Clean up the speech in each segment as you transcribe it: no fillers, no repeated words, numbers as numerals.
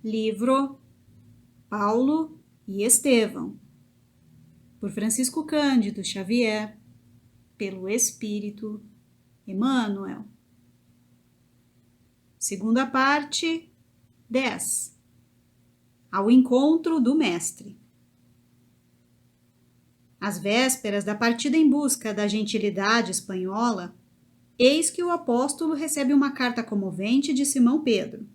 Livro Paulo e Estevão, por Francisco Cândido Xavier, pelo Espírito Emmanuel. Segunda parte, 10. Ao encontro do Mestre. Às vésperas da partida em busca da gentilidade espanhola, eis que o apóstolo recebe uma carta comovente de Simão Pedro.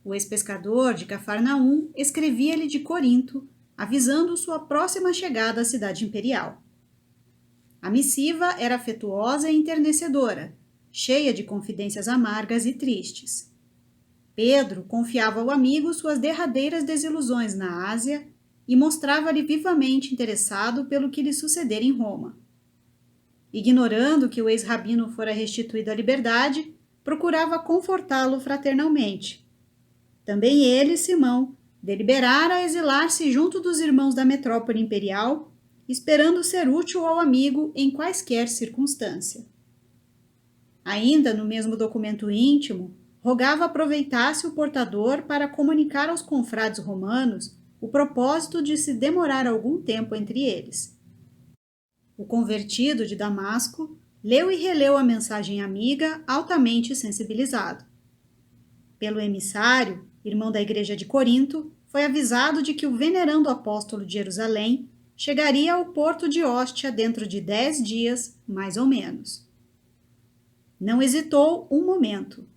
O ex-pescador de Cafarnaum escrevia-lhe de Corinto, avisando sua próxima chegada à cidade imperial. A missiva era afetuosa e enternecedora, cheia de confidências amargas e tristes. Pedro confiava ao amigo suas derradeiras desilusões na Ásia e mostrava-lhe vivamente interessado pelo que lhe sucedera em Roma. Ignorando que o ex-rabino fora restituído à liberdade, procurava confortá-lo fraternalmente. Também ele, Simão, deliberara exilar-se junto dos irmãos da metrópole imperial, esperando ser útil ao amigo em quaisquer circunstância. Ainda no mesmo documento íntimo, rogava aproveitasse o portador para comunicar aos confrades romanos o propósito de se demorar algum tempo entre eles. O convertido de Damasco leu e releu a mensagem amiga altamente sensibilizado. Pelo emissário, irmão da igreja de Corinto, foi avisado de que o venerando apóstolo de Jerusalém chegaria ao porto de Hóstia dentro de 10 dias, mais ou menos. Não hesitou um momento.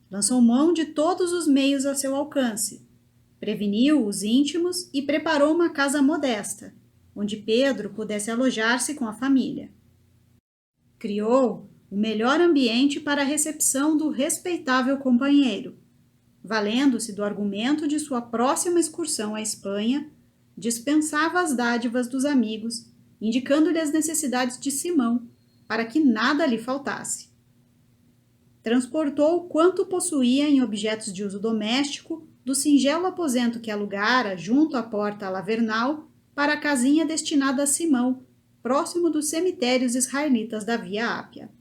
Lançou mão de todos os meios a seu alcance. Preveniu os íntimos e preparou uma casa modesta, onde Pedro pudesse alojar-se com a família. Criou o melhor ambiente para a recepção do respeitável companheiro, valendo-se do argumento de sua próxima excursão à Espanha, dispensava as dádivas dos amigos, indicando-lhe as necessidades de Simão, para que nada lhe faltasse. Transportou quanto possuía em objetos de uso doméstico do singelo aposento que alugara junto à porta lavernal para a casinha destinada a Simão, próximo dos cemitérios israelitas da Via Ápia.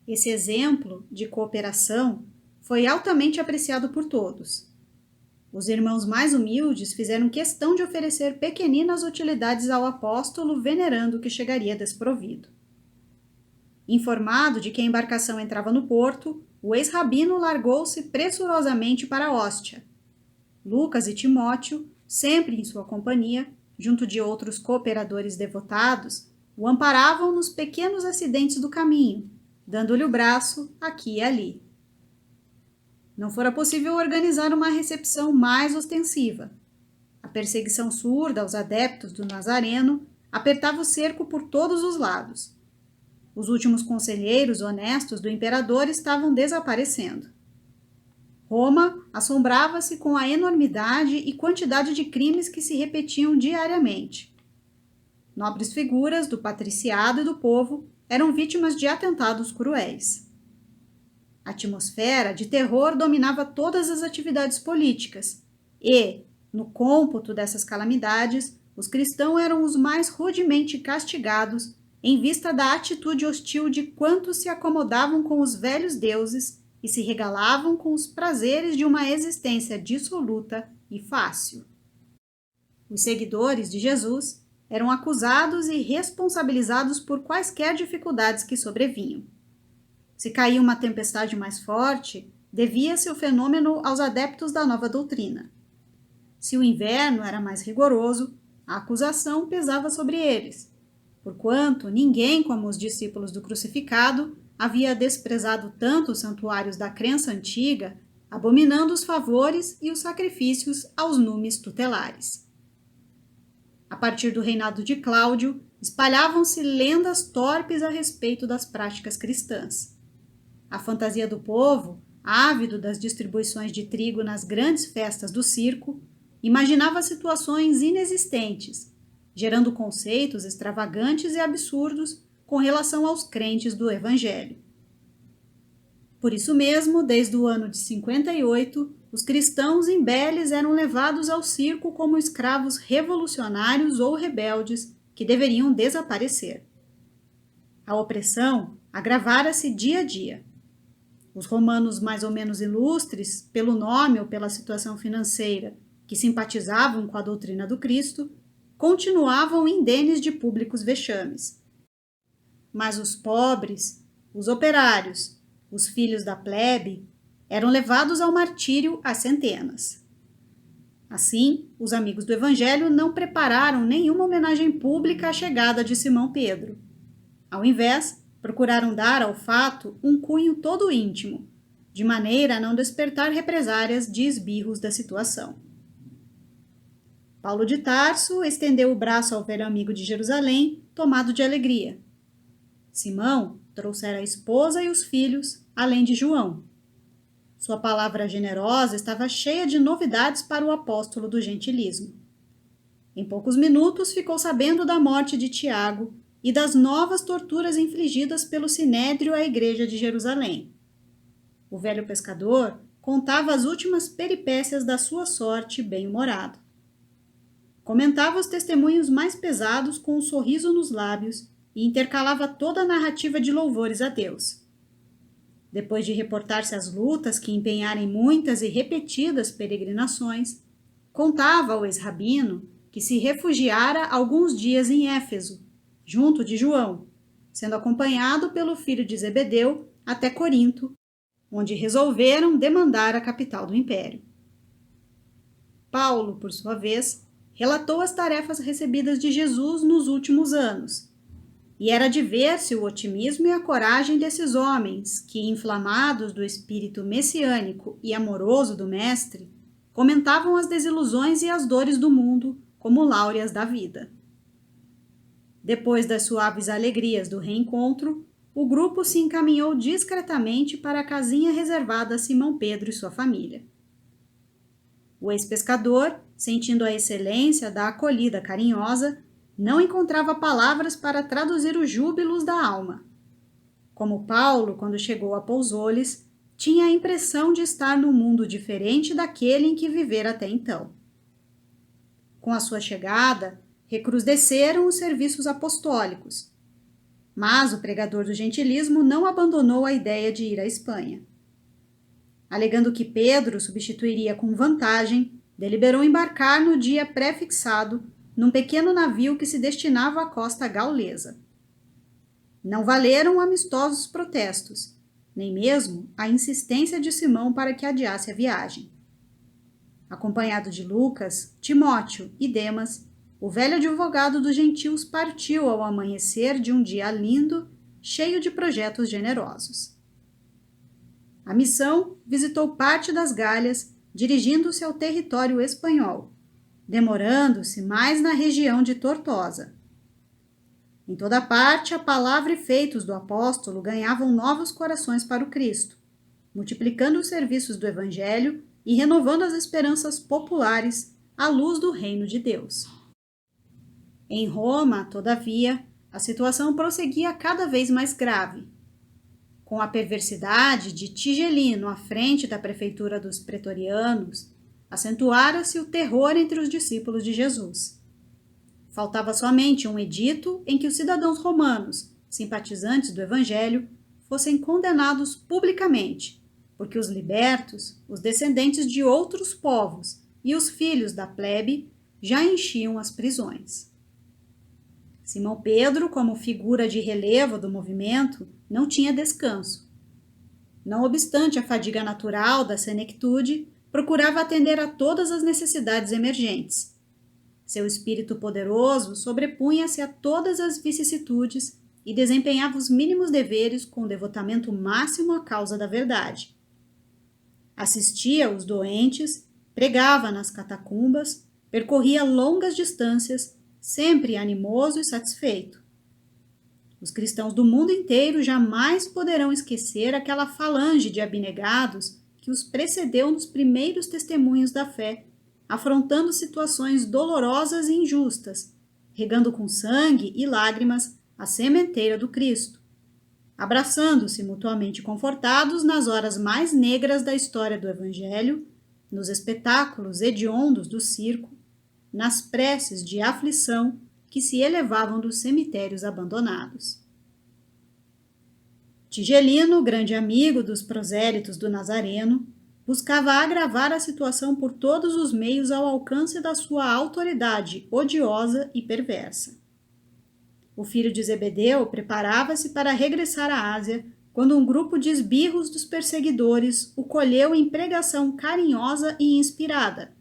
Esse exemplo de cooperação foi altamente apreciado por todos. Os irmãos mais humildes fizeram questão de oferecer pequeninas utilidades ao apóstolo, venerando que chegaria desprovido. Informado de que a embarcação entrava no porto, o ex-rabino largou-se pressurosamente para Hóstia. Lucas e Timóteo, sempre em sua companhia, junto de outros cooperadores devotados, o amparavam nos pequenos acidentes do caminho, dando-lhe o braço aqui e ali. Não fora possível organizar uma recepção mais ostensiva. A perseguição surda aos adeptos do Nazareno apertava o cerco por todos os lados. Os últimos conselheiros honestos do imperador estavam desaparecendo. Roma assombrava-se com a enormidade e quantidade de crimes que se repetiam diariamente. Nobres figuras do patriciado e do povo eram vítimas de atentados cruéis. A atmosfera de terror dominava todas as atividades políticas e, no cômputo dessas calamidades, os cristãos eram os mais rudemente castigados em vista da atitude hostil de quantos se acomodavam com os velhos deuses e se regalavam com os prazeres de uma existência dissoluta e fácil. Os seguidores de Jesus eram acusados e responsabilizados por quaisquer dificuldades que sobrevinham. Se caía uma tempestade mais forte, devia-se o fenômeno aos adeptos da nova doutrina. Se o inverno era mais rigoroso, a acusação pesava sobre eles, porquanto ninguém, como os discípulos do crucificado, havia desprezado tanto os santuários da crença antiga, abominando os favores e os sacrifícios aos numes tutelares. A partir do reinado de Cláudio, espalhavam-se lendas torpes a respeito das práticas cristãs. A fantasia do povo, ávido das distribuições de trigo nas grandes festas do circo, imaginava situações inexistentes, gerando conceitos extravagantes e absurdos com relação aos crentes do Evangelho. Por isso mesmo, desde o ano de 58, os cristãos imbeles eram levados ao circo como escravos revolucionários ou rebeldes que deveriam desaparecer. A opressão agravara-se dia a dia. Os romanos mais ou menos ilustres, pelo nome ou pela situação financeira, que simpatizavam com a doutrina do Cristo, continuavam indenes de públicos vexames. Mas os pobres, os operários, os filhos da plebe, eram levados ao martírio às centenas. Assim, os amigos do Evangelho não prepararam nenhuma homenagem pública à chegada de Simão Pedro. Ao invés, procuraram dar ao fato um cunho todo íntimo, de maneira a não despertar represárias de esbirros da situação. Paulo de Tarso estendeu o braço ao velho amigo de Jerusalém, tomado de alegria. Simão trouxera a esposa e os filhos, além de João. Sua palavra generosa estava cheia de novidades para o apóstolo do gentilismo. Em poucos minutos ficou sabendo da morte de Tiago e das novas torturas infligidas pelo Sinédrio à igreja de Jerusalém. O velho pescador contava as últimas peripécias da sua sorte bem-humorado. Comentava os testemunhos mais pesados com um sorriso nos lábios e intercalava toda a narrativa de louvores a Deus. Depois de reportar-se as lutas que empenhara em muitas e repetidas peregrinações, contava ao ex-rabino que se refugiara alguns dias em Éfeso, junto de João, sendo acompanhado pelo filho de Zebedeu até Corinto, onde resolveram demandar a capital do império. Paulo, por sua vez, relatou as tarefas recebidas de Jesus nos últimos anos, e era de ver-se o otimismo e a coragem desses homens que, inflamados do espírito messiânico e amoroso do Mestre, comentavam as desilusões e as dores do mundo como láureas da vida. Depois das suaves alegrias do reencontro, o grupo se encaminhou discretamente para a casinha reservada a Simão Pedro e sua família. O ex-pescador, sentindo a excelência da acolhida carinhosa, não encontrava palavras para traduzir os júbilos da alma. Como Paulo, quando chegou a Pousoles, tinha a impressão de estar num mundo diferente daquele em que vivera até então. Com a sua chegada, recrudesceram os serviços apostólicos, mas o pregador do gentilismo não abandonou a ideia de ir à Espanha. Alegando que Pedro substituiria com vantagem, deliberou embarcar no dia pré-fixado num pequeno navio que se destinava à costa gaulesa. Não valeram amistosos protestos, nem mesmo a insistência de Simão para que adiasse a viagem. Acompanhado de Lucas, Timóteo e Demas, o velho advogado dos gentios partiu ao amanhecer de um dia lindo, cheio de projetos generosos. A missão visitou parte das Gálias, dirigindo-se ao território espanhol, demorando-se mais na região de Tortosa. Em toda parte, a palavra e feitos do apóstolo ganhavam novos corações para o Cristo, multiplicando os serviços do Evangelho e renovando as esperanças populares à luz do reino de Deus. Em Roma, todavia, a situação prosseguia cada vez mais grave. Com a perversidade de Tigelino à frente da prefeitura dos pretorianos, acentuara-se o terror entre os discípulos de Jesus. Faltava somente um edito em que os cidadãos romanos, simpatizantes do Evangelho, fossem condenados publicamente, porque os libertos, os descendentes de outros povos e os filhos da plebe já enchiam as prisões. Simão Pedro, como figura de relevo do movimento, não tinha descanso. Não obstante a fadiga natural da senectude, procurava atender a todas as necessidades emergentes. Seu espírito poderoso sobrepunha-se a todas as vicissitudes e desempenhava os mínimos deveres com devotamento máximo à causa da verdade. Assistia aos doentes, pregava nas catacumbas, percorria longas distâncias, sempre animoso e satisfeito. Os cristãos do mundo inteiro jamais poderão esquecer aquela falange de abnegados que os precedeu nos primeiros testemunhos da fé, afrontando situações dolorosas e injustas, regando com sangue e lágrimas a sementeira do Cristo, abraçando-se mutuamente confortados nas horas mais negras da história do Evangelho, nos espetáculos hediondos do circo, nas preces de aflição que se elevavam dos cemitérios abandonados. Tigelino, grande amigo dos prosélitos do Nazareno, buscava agravar a situação por todos os meios ao alcance da sua autoridade odiosa e perversa. O filho de Zebedeu preparava-se para regressar à Ásia quando um grupo de esbirros dos perseguidores o colheu em pregação carinhosa e inspirada,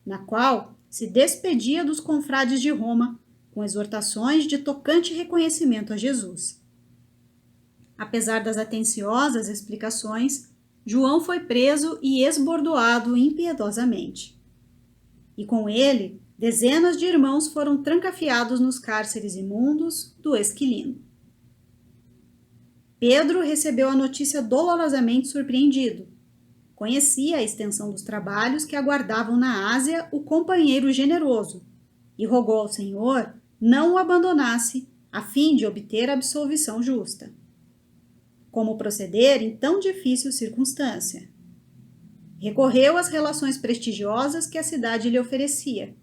na qual se despedia dos confrades de Roma com exortações de tocante reconhecimento a Jesus. Apesar das atenciosas explicações, João foi preso e esbordoado impiedosamente. E com ele, dezenas de irmãos foram trancafiados nos cárceres imundos do Esquilino. Pedro recebeu a notícia dolorosamente surpreendido. Conhecia a extensão dos trabalhos que aguardavam na Ásia o companheiro generoso e rogou ao Senhor não o abandonasse a fim de obter a absolvição justa. Como proceder em tão difícil circunstância? Recorreu às relações prestigiosas que a cidade lhe oferecia.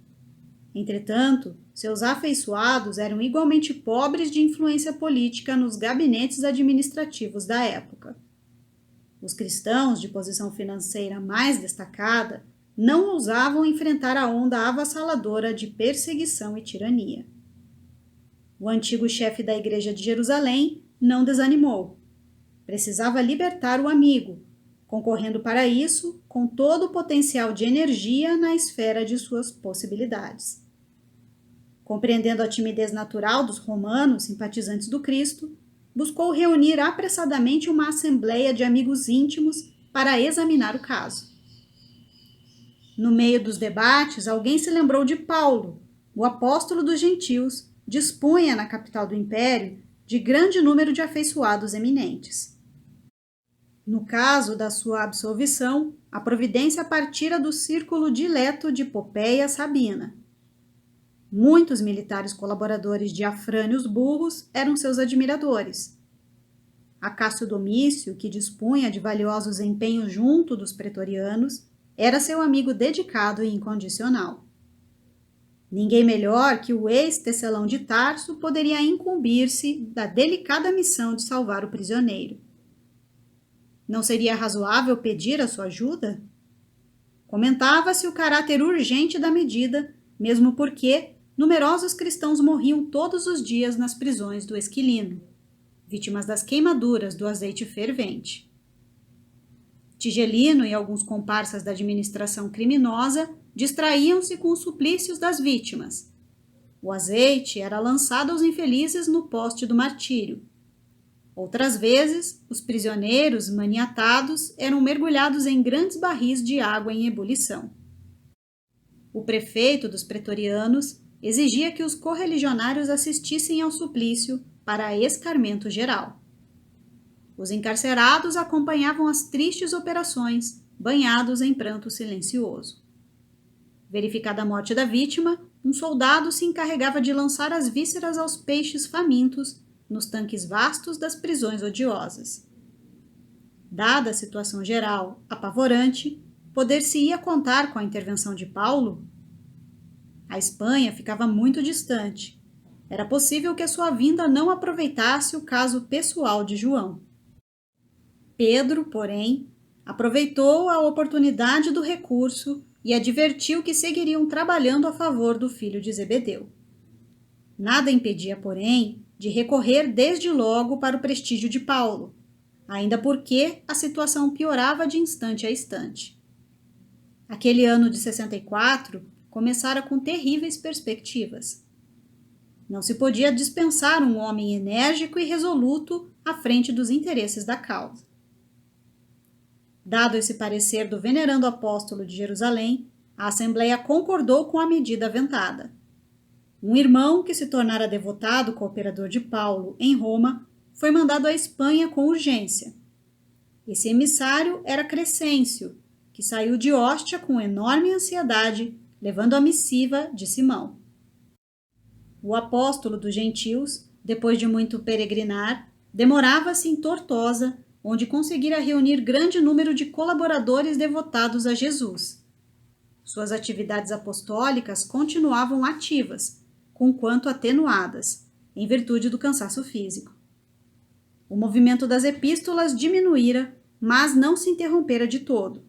Entretanto, seus afeiçoados eram igualmente pobres de influência política nos gabinetes administrativos da época. Os cristãos de posição financeira mais destacada não ousavam enfrentar a onda avassaladora de perseguição e tirania. O antigo chefe da igreja de Jerusalém não desanimou. Precisava libertar o amigo, concorrendo para isso com todo o potencial de energia na esfera de suas possibilidades. Compreendendo a timidez natural dos romanos simpatizantes do Cristo, buscou reunir apressadamente uma assembleia de amigos íntimos para examinar o caso. No meio dos debates, alguém se lembrou de Paulo, o apóstolo dos gentios, dispunha na capital do império de grande número de afeiçoados eminentes. No caso da sua absolvição, a providência partira do círculo dileto de Popeia Sabina. Muitos militares colaboradores de Afrânio os Burros eram seus admiradores. Acácio Domício, que dispunha de valiosos empenhos junto dos pretorianos, era seu amigo dedicado e incondicional. Ninguém melhor que o ex-tecelão de Tarso poderia incumbir-se da delicada missão de salvar o prisioneiro. Não seria razoável pedir a sua ajuda? Comentava-se o caráter urgente da medida, mesmo porque numerosos cristãos morriam todos os dias nas prisões do Esquilino, vítimas das queimaduras do azeite fervente. Tigelino e alguns comparsas da administração criminosa distraíam-se com os suplícios das vítimas. O azeite era lançado aos infelizes no poste do martírio. Outras vezes, os prisioneiros maniatados eram mergulhados em grandes barris de água em ebulição. O prefeito dos pretorianos exigia que os correligionários assistissem ao suplício para escarmento geral. Os encarcerados acompanhavam as tristes operações, banhados em pranto silencioso. Verificada a morte da vítima, um soldado se encarregava de lançar as vísceras aos peixes famintos nos tanques vastos das prisões odiosas. Dada a situação geral apavorante, poder-se-ia contar com a intervenção de Paulo? A Espanha ficava muito distante. Era possível que a sua vinda não aproveitasse o caso pessoal de João. Pedro, porém, aproveitou a oportunidade do recurso e advertiu que seguiriam trabalhando a favor do filho de Zebedeu. Nada impedia, porém, de recorrer desde logo para o prestígio de Paulo, ainda porque a situação piorava de instante a instante. Aquele ano de 64 começara com terríveis perspectivas. Não se podia dispensar um homem enérgico e resoluto à frente dos interesses da causa. Dado esse parecer do venerando apóstolo de Jerusalém, a Assembleia concordou com a medida aventada. Um irmão que se tornara devotado cooperador de Paulo em Roma foi mandado à Espanha com urgência. Esse emissário era Crescêncio, que saiu de Ostia com enorme ansiedade, levando a missiva de Simão. O apóstolo dos gentios, depois de muito peregrinar, demorava-se em Tortosa, onde conseguira reunir grande número de colaboradores devotados a Jesus. Suas atividades apostólicas continuavam ativas, conquanto atenuadas, em virtude do cansaço físico. O movimento das epístolas diminuíra, mas não se interrompera de todo.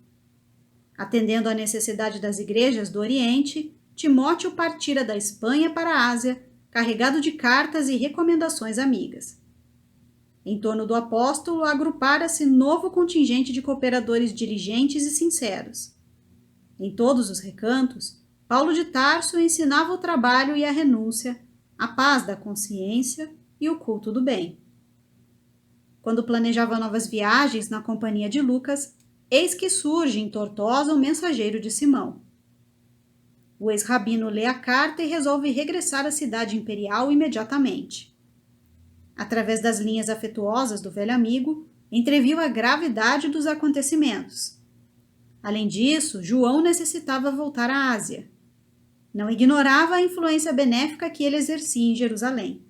Atendendo à necessidade das igrejas do Oriente, Timóteo partira da Espanha para a Ásia, carregado de cartas e recomendações amigas. Em torno do apóstolo agrupara-se novo contingente de cooperadores diligentes e sinceros. Em todos os recantos, Paulo de Tarso ensinava o trabalho e a renúncia, a paz da consciência e o culto do bem. Quando planejava novas viagens na companhia de Lucas, eis que surge em Tortosa o mensageiro de Simão. O ex-rabino lê a carta e resolve regressar à cidade imperial imediatamente. Através das linhas afetuosas do velho amigo, entreviu a gravidade dos acontecimentos. Além disso, João necessitava voltar à Ásia. Não ignorava a influência benéfica que ele exercia em Jerusalém.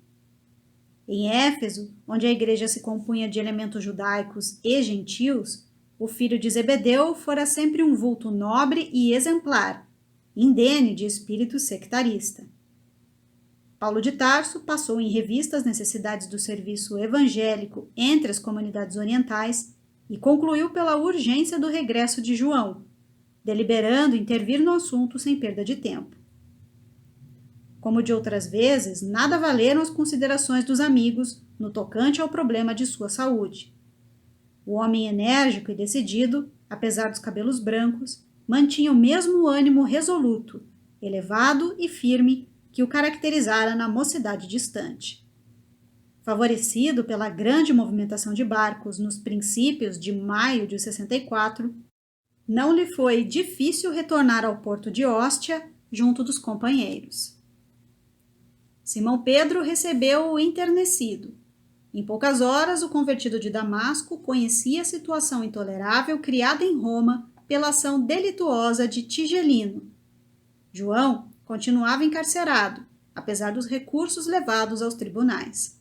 Em Éfeso, onde a igreja se compunha de elementos judaicos e gentios, o filho de Zebedeu fora sempre um vulto nobre e exemplar, indene de espírito sectarista. Paulo de Tarso passou em revista as necessidades do serviço evangélico entre as comunidades orientais e concluiu pela urgência do regresso de João, deliberando intervir no assunto sem perda de tempo. Como de outras vezes, nada valeram as considerações dos amigos no tocante ao problema de sua saúde. O homem enérgico e decidido, apesar dos cabelos brancos, mantinha o mesmo ânimo resoluto, elevado e firme que o caracterizara na mocidade distante. Favorecido pela grande movimentação de barcos nos princípios de maio de 64, não lhe foi difícil retornar ao porto de Óstia junto dos companheiros. Simão Pedro recebeu-o enternecido. Em poucas horas, o convertido de Damasco conhecia a situação intolerável criada em Roma pela ação delituosa de Tigelino. João continuava encarcerado, apesar dos recursos levados aos tribunais.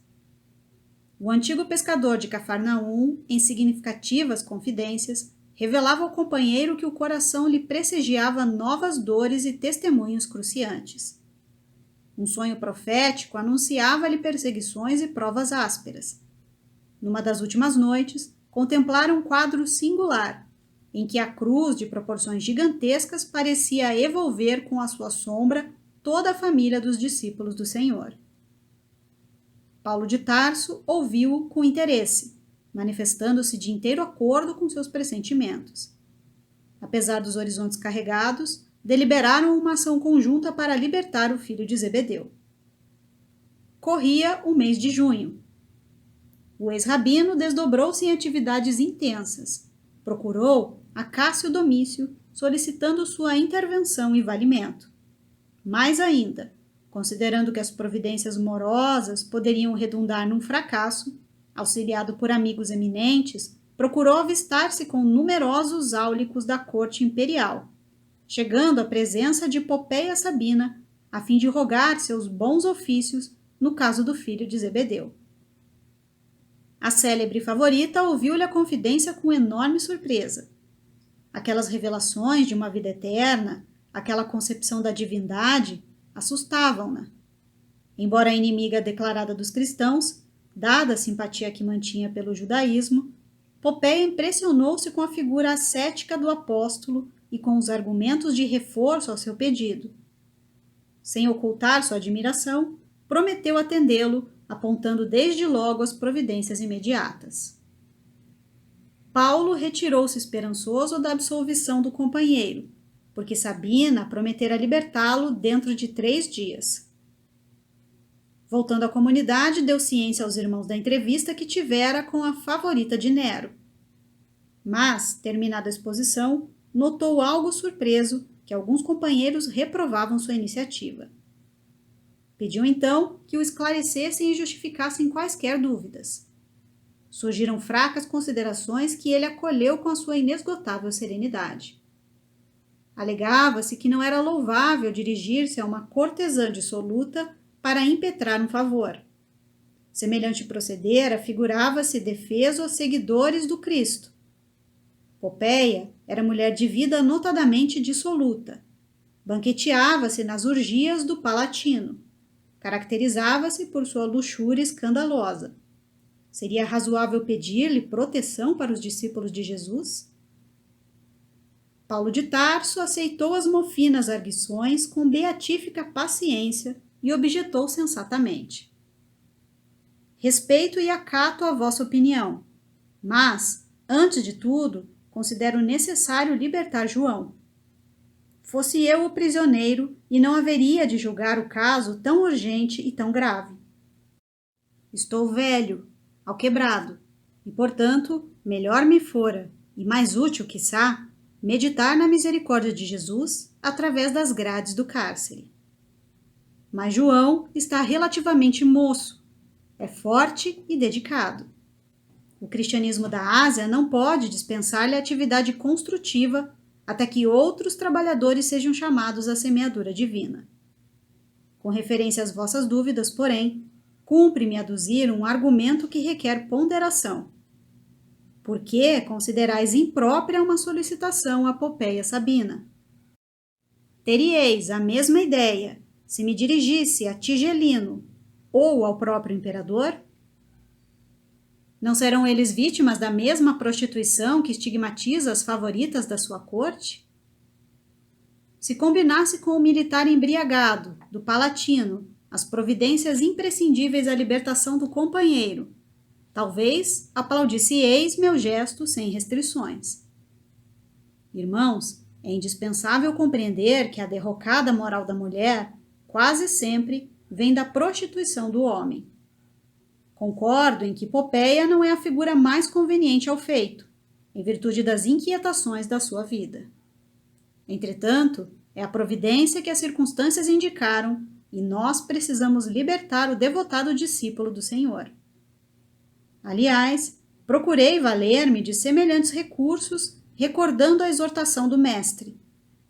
O antigo pescador de Cafarnaum, em significativas confidências, revelava ao companheiro que o coração lhe prestigiava novas dores e testemunhos cruciantes. Um sonho profético anunciava-lhe perseguições e provas ásperas. Numa das últimas noites, contemplaram um quadro singular, em que a cruz de proporções gigantescas parecia evolver com a sua sombra toda a família dos discípulos do Senhor. Paulo de Tarso ouviu-o com interesse, manifestando-se de inteiro acordo com seus pressentimentos. Apesar dos horizontes carregados, deliberaram uma ação conjunta para libertar o filho de Zebedeu. Corria o mês de junho. O ex-rabino desdobrou-se em atividades intensas. Procurou a Cássio Domício, solicitando sua intervenção e valimento. Mais ainda, considerando que as providências morosas poderiam redundar num fracasso, auxiliado por amigos eminentes, procurou avistar-se com numerosos áulicos da corte imperial, chegando à presença de Popeia Sabina, a fim de rogar seus bons ofícios no caso do filho de Zebedeu. A célebre favorita ouviu-lhe a confidência com enorme surpresa. Aquelas revelações de uma vida eterna, aquela concepção da divindade, assustavam-na. Embora inimiga declarada dos cristãos, dada a simpatia que mantinha pelo judaísmo, Popeia impressionou-se com a figura ascética do apóstolo e com os argumentos de reforço ao seu pedido. Sem ocultar sua admiração, prometeu atendê-lo, apontando desde logo as providências imediatas. Paulo retirou-se esperançoso da absolvição do companheiro, porque Sabina prometera libertá-lo dentro de 3 dias. Voltando à comunidade, deu ciência aos irmãos da entrevista que tivera com a favorita de Nero. Mas, terminada a exposição, notou algo surpreso que alguns companheiros reprovavam sua iniciativa. Pediu então que o esclarecessem e justificassem quaisquer dúvidas. Surgiram fracas considerações que ele acolheu com a sua inesgotável serenidade. Alegava-se que não era louvável dirigir-se a uma cortesã dissoluta para impetrar um favor. Semelhante proceder afigurava-se defeso aos seguidores do Cristo. Popeia era mulher de vida notadamente dissoluta. Banqueteava-se nas orgias do Palatino. Caracterizava-se por sua luxúria escandalosa. seria razoável pedir-lhe proteção para os discípulos de Jesus? Paulo de Tarso aceitou as mofinas arguições com beatífica paciência e objetou sensatamente: respeito e acato a vossa opinião, mas, antes de tudo, considero necessário libertar João. Fosse eu o prisioneiro e não haveria de julgar o caso tão urgente e tão grave. Estou velho, alquebrado, e, portanto, melhor me fora, e mais útil, quiçá, meditar na misericórdia de Jesus através das grades do cárcere. Mas João está relativamente moço, é forte e dedicado. O cristianismo da Ásia não pode dispensar-lhe a atividade construtiva até que outros trabalhadores sejam chamados à semeadura divina. Com referência às vossas dúvidas, porém, cumpre-me aduzir um argumento que requer ponderação. Por que considerais imprópria uma solicitação à Popeia Sabina? Teríeis a mesma ideia se me dirigisse a Tigelino ou ao próprio imperador? Não serão eles vítimas da mesma prostituição que estigmatiza as favoritas da sua corte? Se combinasse com o militar embriagado, do Palatino, as providências imprescindíveis à libertação do companheiro, talvez aplaudisse-eis meu gesto sem restrições. Irmãos, é indispensável compreender que a derrocada moral da mulher quase sempre vem da prostituição do homem. Concordo em que Popeia não é a figura mais conveniente ao feito, em virtude das inquietações da sua vida. Entretanto, é a providência que as circunstâncias indicaram e nós precisamos libertar o devotado discípulo do Senhor. Aliás, procurei valer-me de semelhantes recursos, recordando a exortação do Mestre,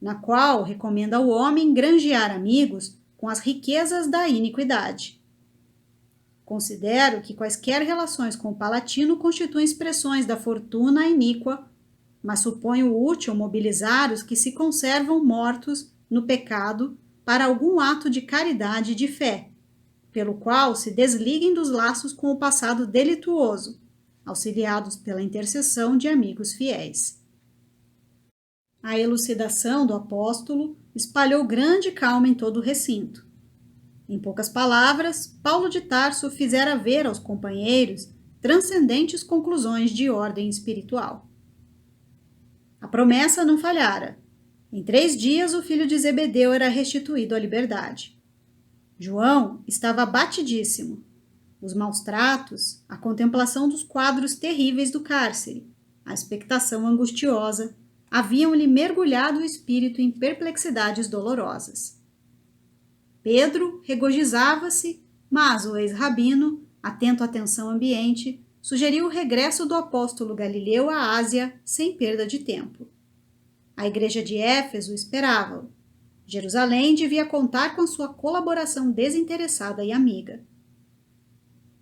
na qual recomenda ao homem granjear amigos com as riquezas da iniquidade. Considero que quaisquer relações com o Palatino constituem expressões da fortuna iníqua, mas suponho útil mobilizar os que se conservam mortos no pecado para algum ato de caridade e de fé, pelo qual se desliguem dos laços com o passado delituoso, auxiliados pela intercessão de amigos fiéis. A elucidação do apóstolo espalhou grande calma em todo o recinto. Em poucas palavras, Paulo de Tarso fizera ver aos companheiros transcendentes conclusões de ordem espiritual. A promessa não falhara. Em 3 dias o filho de Zebedeu era restituído à liberdade. João estava abatidíssimo. Os maus tratos, a contemplação dos quadros terríveis do cárcere, a expectação angustiosa, haviam-lhe mergulhado o espírito em perplexidades dolorosas. Pedro regozijava-se, mas o ex-rabino, atento à tensão ambiente, sugeriu o regresso do apóstolo Galileu à Ásia sem perda de tempo. A igreja de Éfeso esperava-o. Jerusalém devia contar com sua colaboração desinteressada e amiga.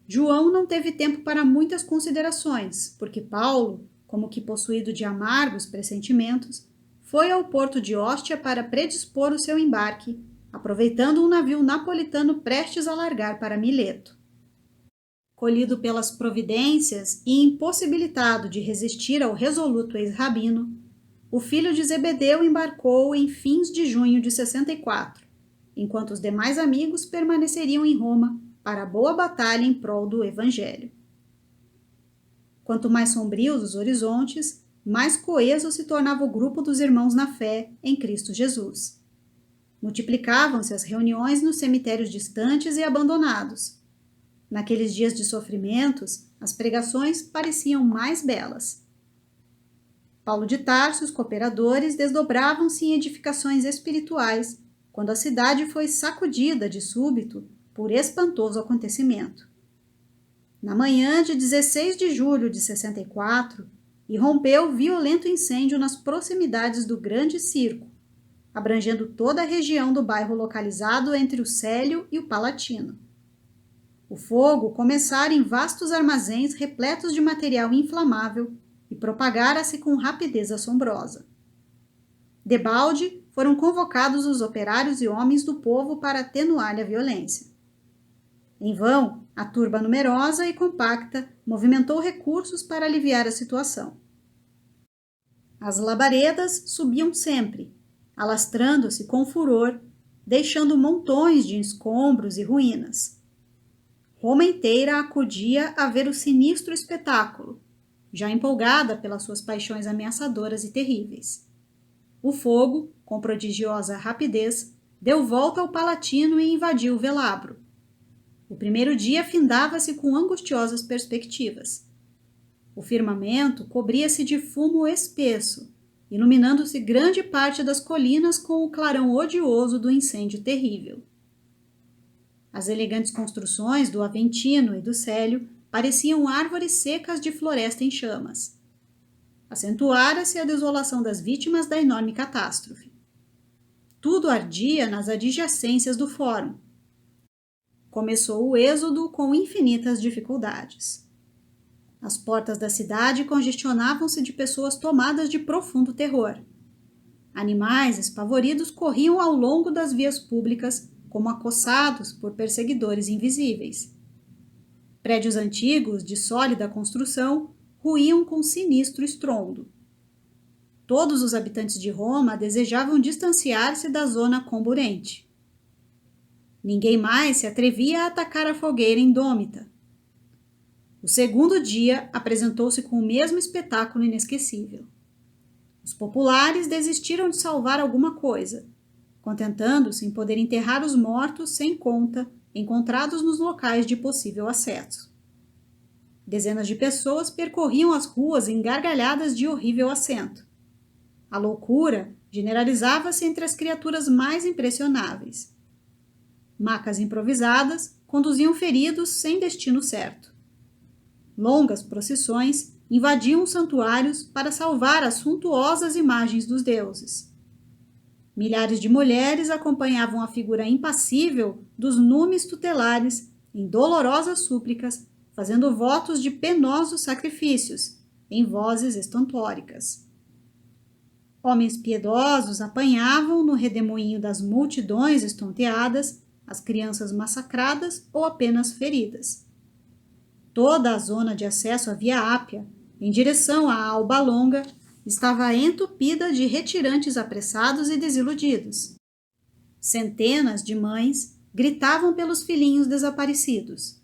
João não teve tempo para muitas considerações, porque Paulo, como que possuído de amargos pressentimentos, foi ao porto de Óstia para predispor o seu embarque, aproveitando um navio napolitano prestes a largar para Mileto. Colhido pelas providências e impossibilitado de resistir ao resoluto ex-rabino, o filho de Zebedeu embarcou em fins de junho de 64, enquanto os demais amigos permaneceriam em Roma para a boa batalha em prol do Evangelho. Quanto mais sombrios os horizontes, mais coeso se tornava o grupo dos irmãos na fé em Cristo Jesus. Multiplicavam-se as reuniões nos cemitérios distantes e abandonados. Naqueles dias de sofrimentos, as pregações pareciam mais belas. Paulo de Tarso e os cooperadores desdobravam-se em edificações espirituais, quando a cidade foi sacudida de súbito por espantoso acontecimento. Na manhã de 16 de julho de 64, irrompeu violento incêndio nas proximidades do Grande Circo, abrangendo toda a região do bairro localizado entre o Célio e o Palatino. O fogo começara em vastos armazéns repletos de material inflamável e propagara-se com rapidez assombrosa. Debalde foram convocados os operários e homens do povo para atenuar a violência. Em vão, A turba numerosa e compacta movimentou recursos para aliviar a situação. As labaredas subiam sempre, alastrando-se com furor, deixando montões de escombros e ruínas. Roma inteira acudia a ver o sinistro espetáculo, já empolgada pelas suas paixões ameaçadoras e terríveis. O fogo, com prodigiosa rapidez, deu volta ao Palatino e invadiu o Velabro. O primeiro dia findava-se com angustiosas perspectivas. O firmamento cobria-se de fumo espesso, iluminando-se grande parte das colinas com o clarão odioso do incêndio terrível. As elegantes construções do Aventino e do Célio pareciam árvores secas de floresta em chamas. Acentuara-se a desolação das vítimas da enorme catástrofe. Tudo ardia nas adjacências do fórum. Começou o êxodo com infinitas dificuldades. As portas da cidade congestionavam-se de pessoas tomadas de profundo terror. Animais espavoridos corriam ao longo das vias públicas, como acossados por perseguidores invisíveis. Prédios antigos, de sólida construção, ruíam com sinistro estrondo. Todos os habitantes de Roma desejavam distanciar-se da zona comburente. Ninguém mais se atrevia a atacar a fogueira indômita. O segundo dia apresentou-se com o mesmo espetáculo inesquecível. Os populares desistiram de salvar alguma coisa, contentando-se em poder enterrar os mortos sem conta encontrados nos locais de possível acesso. Dezenas de pessoas percorriam as ruas engargalhadas de horrível acento. A loucura generalizava-se entre as criaturas mais impressionáveis. Macas improvisadas conduziam feridos sem destino certo. Longas procissões invadiam os santuários para salvar as suntuosas imagens dos deuses. Milhares de mulheres acompanhavam a figura impassível dos numes tutelares em dolorosas súplicas, fazendo votos de penosos sacrifícios, em vozes estantóricas. Homens piedosos apanhavam no redemoinho das multidões estonteadas as crianças massacradas ou apenas feridas. Toda a zona de acesso à Via Ápia, em direção à Alba Longa, estava entupida de retirantes apressados e desiludidos. Centenas de mães gritavam pelos filhinhos desaparecidos,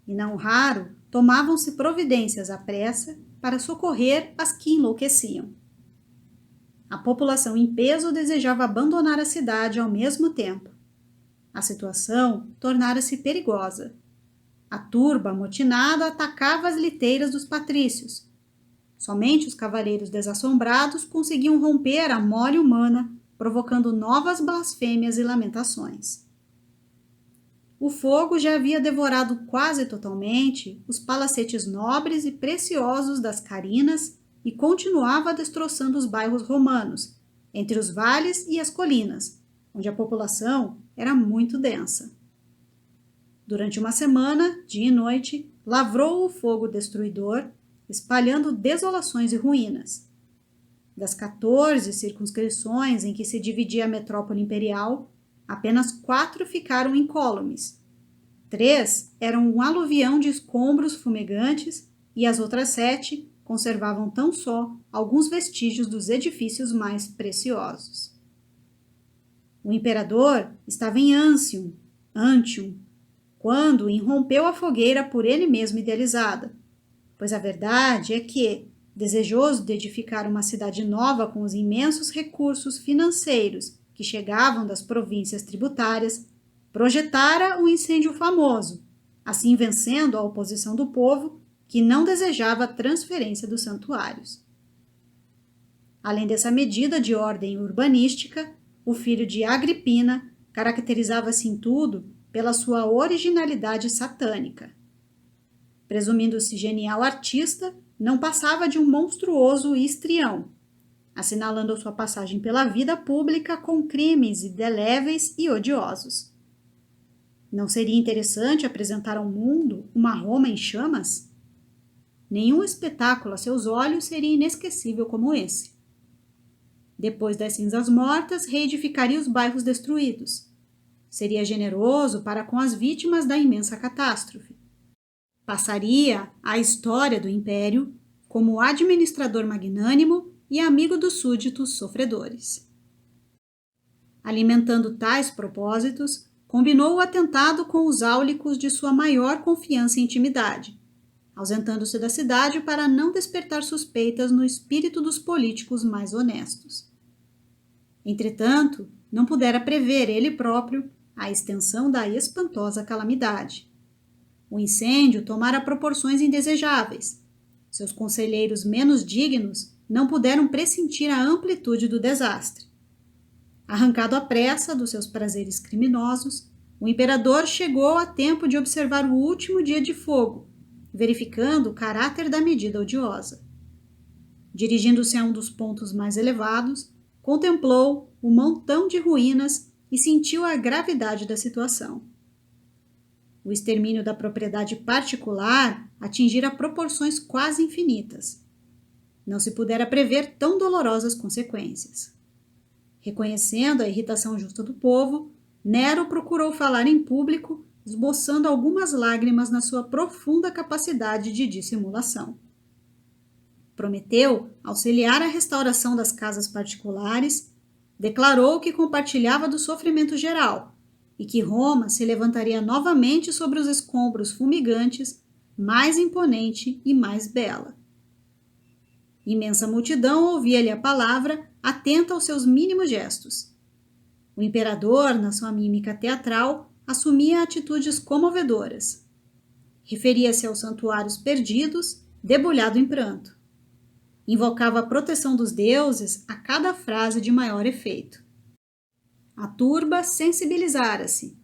e não raro tomavam-se providências à pressa para socorrer as que enlouqueciam. A população em peso desejava abandonar a cidade ao mesmo tempo. A situação tornara-se perigosa. A turba amotinada atacava as liteiras dos patrícios. Somente os cavaleiros desassombrados conseguiam romper a mole humana, provocando novas blasfêmias e lamentações. O fogo já havia devorado quase totalmente os palacetes nobres e preciosos das Carinas e continuava destroçando os bairros romanos, entre os vales e as colinas, onde a população era muito densa. Durante uma semana, dia e noite, lavrou o fogo destruidor, espalhando desolações e ruínas. Das 14 circunscrições em que se dividia a metrópole imperial, apenas 4 ficaram incólumes. 3 eram um aluvião de escombros fumegantes e as outras 7 conservavam tão só alguns vestígios dos edifícios mais preciosos. O imperador estava em Antium, quando irrompeu a fogueira por ele mesmo idealizada, pois a verdade é que, desejoso de edificar uma cidade nova com os imensos recursos financeiros que chegavam das províncias tributárias, projetara um incêndio famoso, assim vencendo a oposição do povo, que não desejava a transferência dos santuários. Além dessa medida de ordem urbanística, o filho de Agripina caracterizava-se em tudo pela sua originalidade satânica. Presumindo-se genial artista, não passava de um monstruoso histrião, assinalando sua passagem pela vida pública com crimes indeléveis e odiosos. Não seria interessante apresentar ao mundo uma Roma em chamas? Nenhum espetáculo a seus olhos seria inesquecível como esse. Depois das cinzas mortas, reedificaria os bairros destruídos. Seria generoso para com as vítimas da imensa catástrofe. Passaria à história do império como administrador magnânimo e amigo dos súditos sofredores. Alimentando tais propósitos, combinou o atentado com os áulicos de sua maior confiança e intimidade, ausentando-se da cidade para não despertar suspeitas no espírito dos políticos mais honestos. Entretanto, não pudera prever ele próprio a extensão da espantosa calamidade. O incêndio tomara proporções indesejáveis. Seus conselheiros menos dignos não puderam pressentir a amplitude do desastre. Arrancado à pressa dos seus prazeres criminosos, o imperador chegou a tempo de observar o último dia de fogo, verificando o caráter da medida odiosa. Dirigindo-se a um dos pontos mais elevados, contemplou o montão de ruínas e sentiu a gravidade da situação. O extermínio da propriedade particular atingira proporções quase infinitas. Não se pudera prever tão dolorosas consequências. Reconhecendo a irritação justa do povo, Nero procurou falar em público, esboçando algumas lágrimas na sua profunda capacidade de dissimulação. Prometeu auxiliar a restauração das casas particulares, declarou que compartilhava do sofrimento geral e que Roma se levantaria novamente sobre os escombros fumigantes, mais imponente e mais bela. Imensa multidão ouvia-lhe a palavra, atenta aos seus mínimos gestos. O imperador, na sua mímica teatral, assumia atitudes comovedoras. Referia-se aos santuários perdidos, debulhado em pranto. Invocava a proteção dos deuses a cada frase de maior efeito. A turba sensibilizara-se.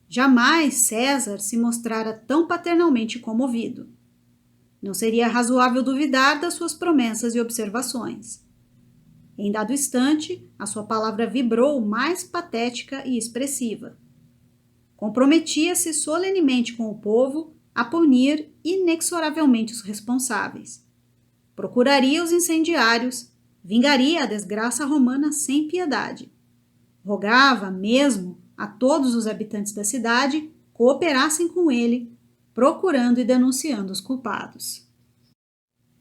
Jamais César se mostrara tão paternalmente comovido. Não seria razoável duvidar das suas promessas e observações. Em dado instante, a sua palavra vibrou mais patética e expressiva. Comprometia-se solenemente com o povo a punir inexoravelmente os responsáveis. Procuraria os incendiários, vingaria a desgraça romana sem piedade. Rogava mesmo a todos os habitantes da cidade cooperassem com ele, procurando e denunciando os culpados.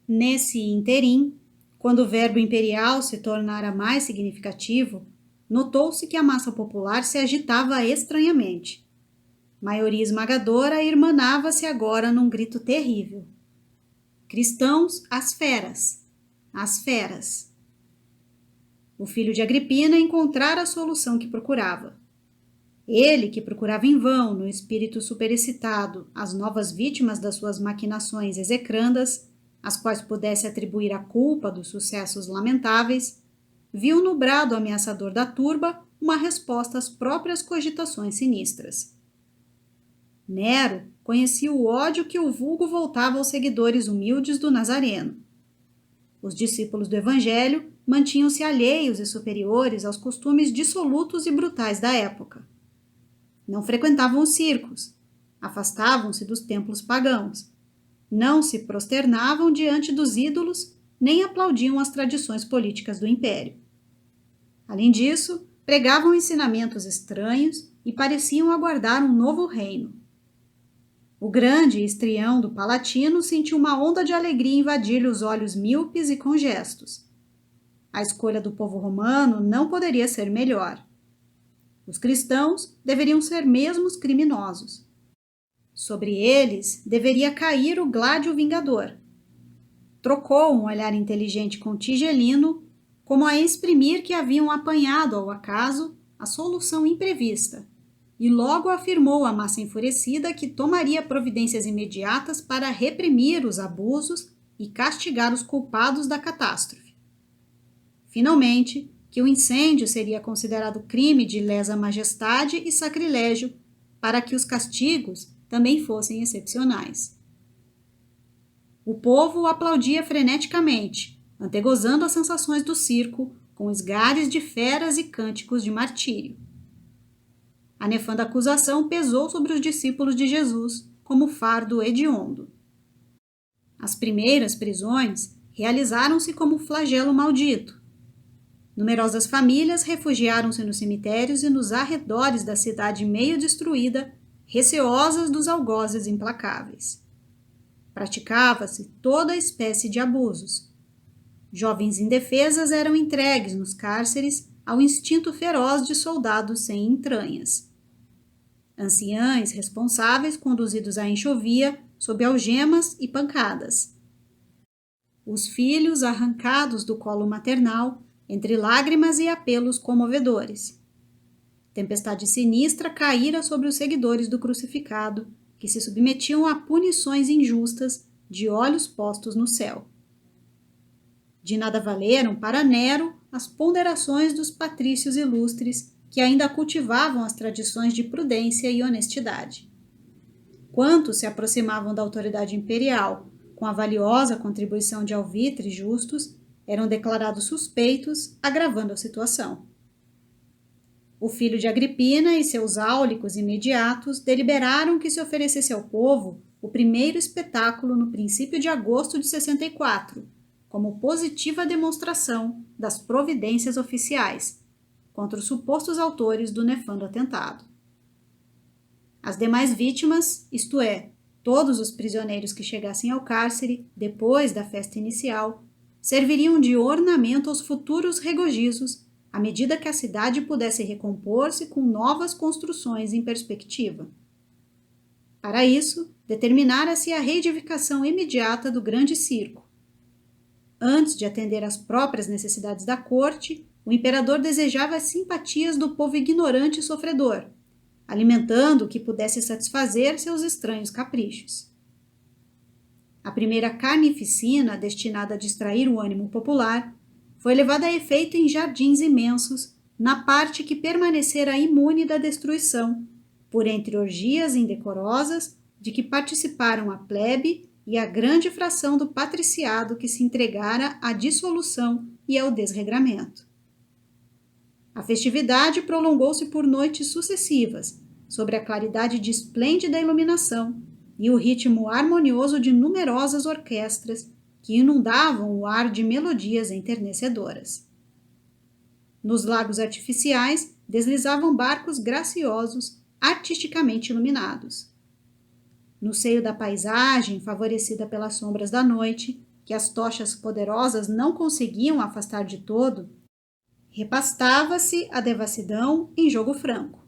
Nesse interim, quando o verbo imperial se tornara mais significativo, notou-se que a massa popular se agitava estranhamente. Maioria esmagadora irmanava-se agora num grito terrível. Cristãos, às feras! Às feras! O filho de Agripina encontrara a solução que procurava. Ele, que procurava em vão, no espírito superexcitado, as novas vítimas das suas maquinações execrandas, às quais pudesse atribuir a culpa dos sucessos lamentáveis, viu no brado ameaçador da turba uma resposta às próprias cogitações sinistras. Nero conhecia o ódio que o vulgo voltava aos seguidores humildes do Nazareno. Os discípulos do Evangelho mantinham-se alheios e superiores aos costumes dissolutos e brutais da época. Não frequentavam os circos, afastavam-se dos templos pagãos, não se prosternavam diante dos ídolos, nem aplaudiam as tradições políticas do império. Além disso, pregavam ensinamentos estranhos e pareciam aguardar um novo reino. O grande histrião do Palatino sentiu uma onda de alegria invadir-lhe os olhos míopes e congestos. A escolha do povo romano não poderia ser melhor. Os cristãos deveriam ser mesmo os criminosos. Sobre eles deveria cair o Gládio Vingador. Trocou um olhar inteligente com Tigelino, como a exprimir que haviam apanhado ao acaso a solução imprevista, e logo afirmou à massa enfurecida que tomaria providências imediatas para reprimir os abusos e castigar os culpados da catástrofe. Finalmente, que o incêndio seria considerado crime de lesa majestade e sacrilégio, para que os castigos também fossem excepcionais. O povo aplaudia freneticamente, antegozando as sensações do circo, com esgares de feras e cânticos de martírio. A nefanda acusação pesou sobre os discípulos de Jesus como fardo hediondo. As primeiras prisões realizaram-se como flagelo maldito. Numerosas famílias refugiaram-se nos cemitérios e nos arredores da cidade meio destruída, receosas dos algozes implacáveis. Praticava-se toda espécie de abusos. Jovens indefesas eram entregues nos cárceres ao instinto feroz de soldados sem entranhas. Anciães responsáveis conduzidos à enxovia sob algemas e pancadas. Os filhos arrancados do colo maternal entre lágrimas e apelos comovedores. Tempestade sinistra caíra sobre os seguidores do crucificado, que se submetiam a punições injustas, de olhos postos no céu. De nada valeram para Nero as ponderações dos patrícios ilustres que ainda cultivavam as tradições de prudência e honestidade. Quantos se aproximavam da autoridade imperial com a valiosa contribuição de alvitres justos eram declarados suspeitos, agravando a situação. O filho de Agripina e seus áulicos imediatos deliberaram que se oferecesse ao povo o primeiro espetáculo no princípio de agosto de 64, como positiva demonstração das providências oficiais contra os supostos autores do nefando atentado. As demais vítimas, isto é, todos os prisioneiros que chegassem ao cárcere depois da festa inicial, serviriam de ornamento aos futuros regozijos, à medida que a cidade pudesse recompor-se com novas construções em perspectiva. Para isso, determinara-se a reedificação imediata do grande circo. Antes de atender às próprias necessidades da corte, o imperador desejava as simpatias do povo ignorante e sofredor, alimentando o que pudesse satisfazer seus estranhos caprichos. A primeira carnificina, destinada a distrair o ânimo popular, foi levada a efeito em jardins imensos, na parte que permanecera imune da destruição, por entre orgias indecorosas de que participaram a plebe e a grande fração do patriciado que se entregara à dissolução e ao desregramento. A festividade prolongou-se por noites sucessivas, sobre a claridade de esplêndida iluminação e o ritmo harmonioso de numerosas orquestras que inundavam o ar de melodias enternecedoras. Nos lagos artificiais deslizavam barcos graciosos, artisticamente iluminados. No seio da paisagem, favorecida pelas sombras da noite, que as tochas poderosas não conseguiam afastar de todo, repastava-se a devassidão em jogo franco.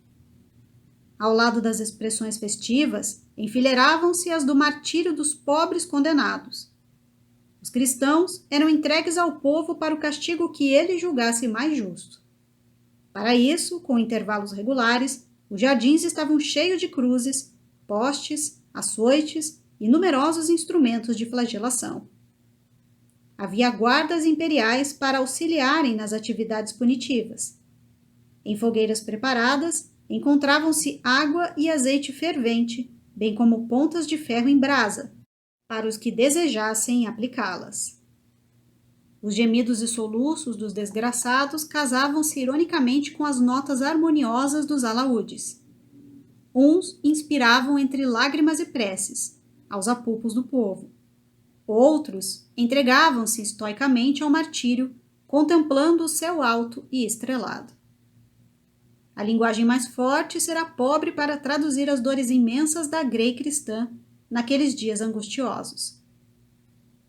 Ao lado das expressões festivas, enfileiravam-se as do martírio dos pobres condenados. Os cristãos eram entregues ao povo para o castigo que ele julgasse mais justo. Para isso, com intervalos regulares, os jardins estavam cheios de cruzes, postes, açoites e numerosos instrumentos de flagelação. Havia guardas imperiais para auxiliarem nas atividades punitivas. Em fogueiras preparadas, encontravam-se água e azeite fervente, bem como pontas de ferro em brasa, para os que desejassem aplicá-las. Os gemidos e soluços dos desgraçados casavam-se ironicamente com as notas harmoniosas dos alaúdes. Uns inspiravam entre lágrimas e preces, aos apupos do povo. Outros entregavam-se estoicamente ao martírio, contemplando o céu alto e estrelado. A linguagem mais forte será pobre para traduzir as dores imensas da grei cristã naqueles dias angustiosos.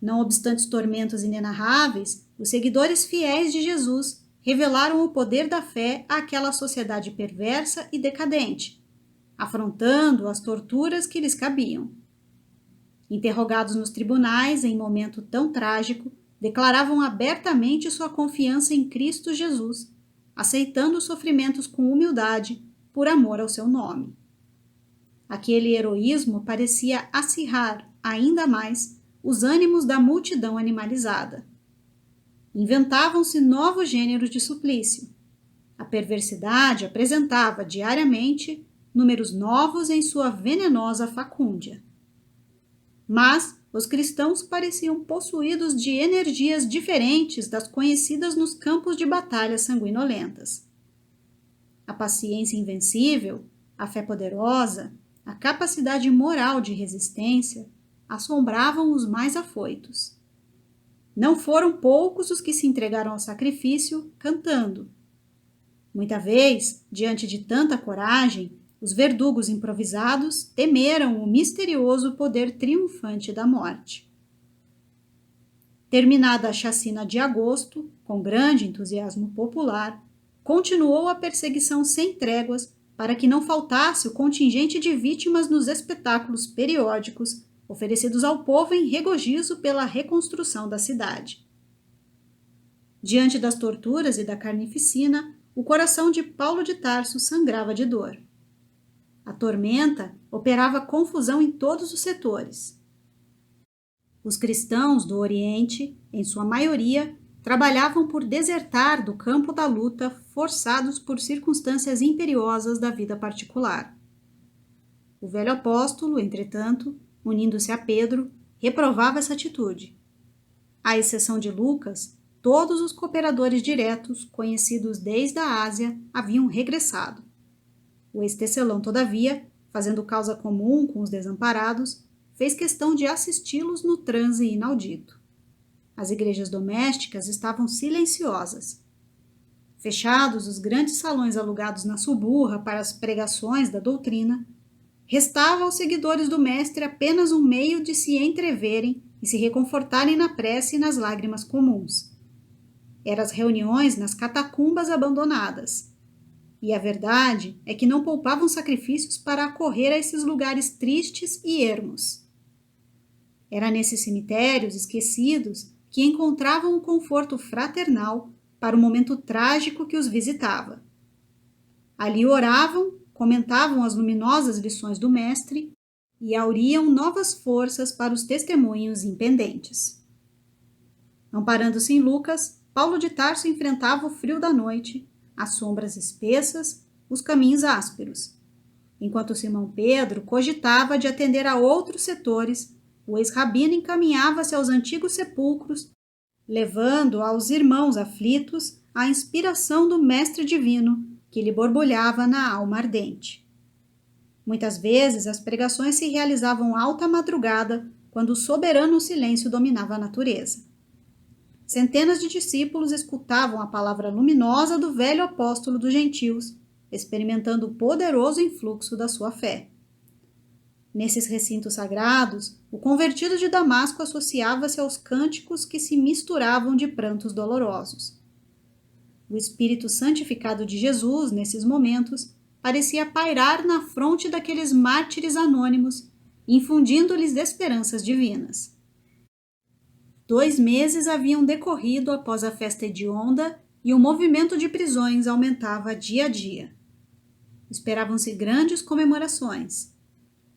Não obstante os tormentos inenarráveis, os seguidores fiéis de Jesus revelaram o poder da fé àquela sociedade perversa e decadente, afrontando as torturas que lhes cabiam. Interrogados nos tribunais em momento tão trágico, declaravam abertamente sua confiança em Cristo Jesus, aceitando os sofrimentos com humildade por amor ao seu nome. Aquele heroísmo parecia acirrar ainda mais os ânimos da multidão animalizada. Inventavam-se novos gêneros de suplício. A perversidade apresentava diariamente números novos em sua venenosa facúndia. Mas os cristãos pareciam possuídos de energias diferentes das conhecidas nos campos de batalhas sanguinolentas. A paciência invencível, a fé poderosa, a capacidade moral de resistência assombravam os mais afoitos. Não foram poucos os que se entregaram ao sacrifício cantando. Muita vez, diante de tanta coragem, os verdugos improvisados temeram o misterioso poder triunfante da morte. Terminada a chacina de agosto, com grande entusiasmo popular, continuou a perseguição sem tréguas para que não faltasse o contingente de vítimas nos espetáculos periódicos oferecidos ao povo em regozijo pela reconstrução da cidade. Diante das torturas e da carnificina, o coração de Paulo de Tarso sangrava de dor. A tormenta operava confusão em todos os setores. Os cristãos do Oriente, em sua maioria, trabalhavam por desertar do campo da luta, forçados por circunstâncias imperiosas da vida particular. O velho apóstolo, entretanto, unindo-se a Pedro, reprovava essa atitude. À exceção de Lucas, todos os cooperadores diretos, conhecidos desde a Ásia, haviam regressado. O ex-tecelão, todavia, fazendo causa comum com os desamparados, fez questão de assisti-los no transe inaudito. As igrejas domésticas estavam silenciosas. Fechados os grandes salões alugados na Suburra para as pregações da doutrina, restava aos seguidores do mestre apenas um meio de se entreverem e se reconfortarem na prece e nas lágrimas comuns. Eram as reuniões nas catacumbas abandonadas. E a verdade é que não poupavam sacrifícios para acorrer a esses lugares tristes e ermos. Era nesses cemitérios esquecidos que encontravam um conforto fraternal para o momento trágico que os visitava. Ali oravam, comentavam as luminosas lições do mestre e auriam novas forças para os testemunhos impendentes. Amparando-se em Lucas, Paulo de Tarso enfrentava o frio da noite, as sombras espessas, os caminhos ásperos, enquanto Simão Pedro cogitava de atender a outros setores. O ex-rabino encaminhava-se aos antigos sepulcros, levando aos irmãos aflitos a inspiração do Mestre Divino, que lhe borbulhava na alma ardente. Muitas vezes as pregações se realizavam alta madrugada, quando o soberano silêncio dominava a natureza. Centenas de discípulos escutavam a palavra luminosa do velho apóstolo dos gentios, experimentando o poderoso influxo da sua fé. Nesses recintos sagrados, o convertido de Damasco associava-se aos cânticos que se misturavam de prantos dolorosos. O Espírito santificado de Jesus, nesses momentos, parecia pairar na fronte daqueles mártires anônimos, infundindo-lhes esperanças divinas. 2 meses haviam decorrido após a festa hedionda e o movimento de prisões aumentava dia a dia. Esperavam-se grandes comemorações.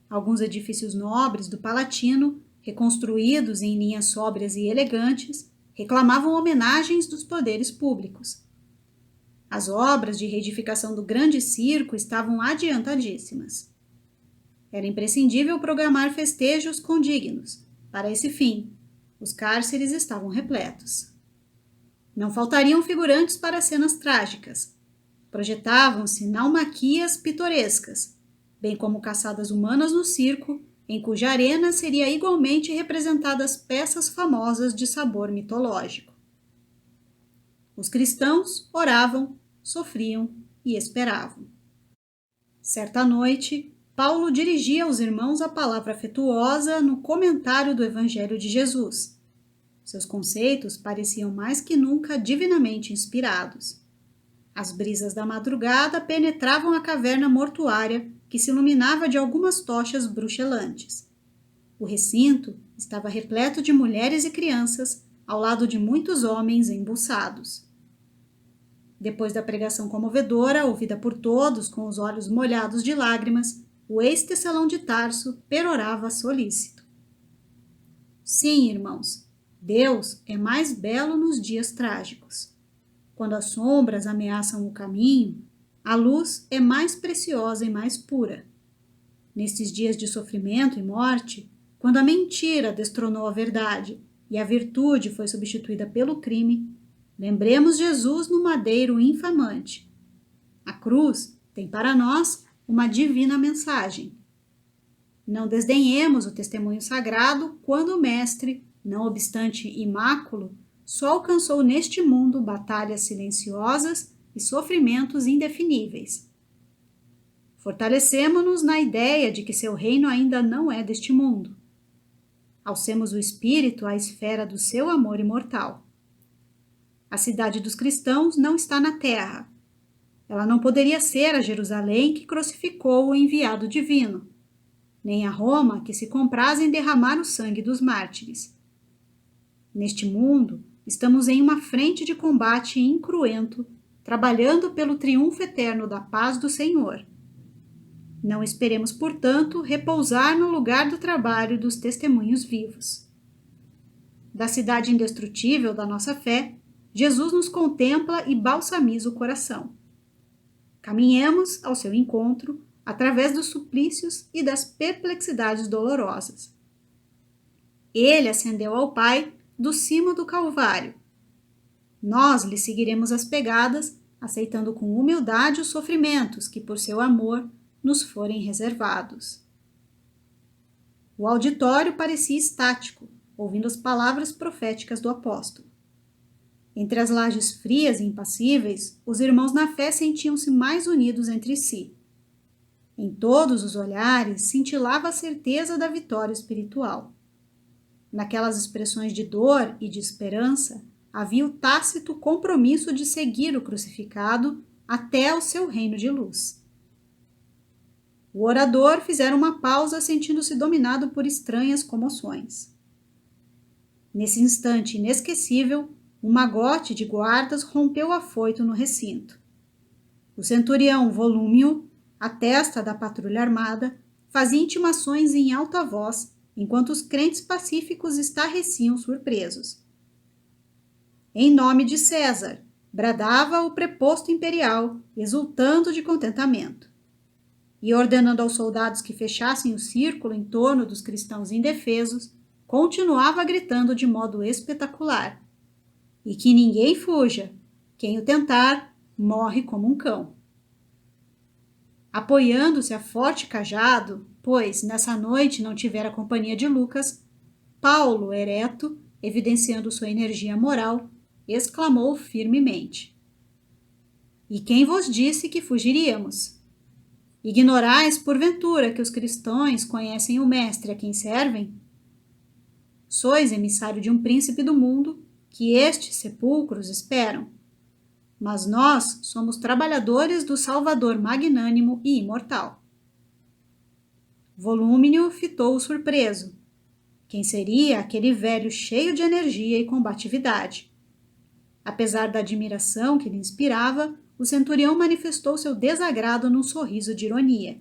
Alguns edifícios nobres do Palatino, reconstruídos em linhas sóbrias e elegantes, reclamavam homenagens dos poderes públicos. As obras de reedificação do grande circo estavam adiantadíssimas. Era imprescindível programar festejos condignos. Para esse fim, os cárceres estavam repletos. Não faltariam figurantes para cenas trágicas. Projetavam-se naumaquias pitorescas, bem como caçadas humanas no circo, em cuja arena seria igualmente representadas peças famosas de sabor mitológico. Os cristãos oravam, sofriam e esperavam. Certa noite, Paulo dirigia aos irmãos a palavra afetuosa no comentário do Evangelho de Jesus. Seus conceitos pareciam mais que nunca divinamente inspirados. As brisas da madrugada penetravam a caverna mortuária, que se iluminava de algumas tochas bruxelantes. O recinto estava repleto de mulheres e crianças, ao lado de muitos homens embuçados. Depois da pregação comovedora, ouvida por todos com os olhos molhados de lágrimas, o ex-tecelão de Tarso perorava solícito. Sim, irmãos, Deus é mais belo nos dias trágicos. Quando as sombras ameaçam o caminho, a luz é mais preciosa e mais pura. Nestes dias de sofrimento e morte, quando a mentira destronou a verdade e a virtude foi substituída pelo crime, lembremos Jesus no madeiro infamante. A cruz tem para nós uma divina mensagem. Não desdenhemos o testemunho sagrado quando o Mestre, não obstante imáculo, só alcançou neste mundo batalhas silenciosas e sofrimentos indefiníveis. Fortalecemo-nos na ideia de que seu reino ainda não é deste mundo. Alcemos o espírito à esfera do seu amor imortal. A cidade dos cristãos não está na terra. Ela não poderia ser a Jerusalém que crucificou o enviado divino, nem a Roma que se compraz em derramar o sangue dos mártires. Neste mundo, estamos em uma frente de combate incruento, trabalhando pelo triunfo eterno da paz do Senhor. Não esperemos, portanto, repousar no lugar do trabalho dos testemunhos vivos. Da cidade indestrutível da nossa fé, Jesus nos contempla e balsamiza o coração. Caminhemos ao seu encontro através dos suplícios e das perplexidades dolorosas. Ele ascendeu ao Pai do cimo do Calvário. Nós lhe seguiremos as pegadas, aceitando com humildade os sofrimentos que, por seu amor, nos forem reservados. O auditório parecia estático, ouvindo as palavras proféticas do apóstolo. Entre as lajes frias e impassíveis, os irmãos na fé sentiam-se mais unidos entre si. Em todos os olhares cintilava a certeza da vitória espiritual. Naquelas expressões de dor e de esperança, havia o tácito compromisso de seguir o crucificado até ao seu reino de luz. O orador fizera uma pausa, sentindo-se dominado por estranhas comoções. Nesse instante inesquecível, um magote de guardas rompeu o afoito no recinto. O centurião Volúmio, a testa da patrulha armada, fazia intimações em alta voz, enquanto os crentes pacíficos estarreciam surpresos. Em nome de César, bradava o preposto imperial, exultando de contentamento. E ordenando aos soldados que fechassem o círculo em torno dos cristãos indefesos, continuava gritando de modo espetacular: "E que ninguém fuja, quem o tentar, morre como um cão." Apoiando-se a forte cajado, pois nessa noite não tivera companhia de Lucas, Paulo, ereto, evidenciando sua energia moral, exclamou firmemente: "E quem vos disse que fugiríamos? Ignorais, porventura, que os cristãos conhecem o Mestre a quem servem? Sois emissário de um príncipe do mundo, que estes sepulcros esperam. Mas nós somos trabalhadores do Salvador magnânimo e imortal." Volúmino fitou-o surpreso. Quem seria aquele velho cheio de energia e combatividade? Apesar da admiração que lhe inspirava, o centurião manifestou seu desagrado num sorriso de ironia.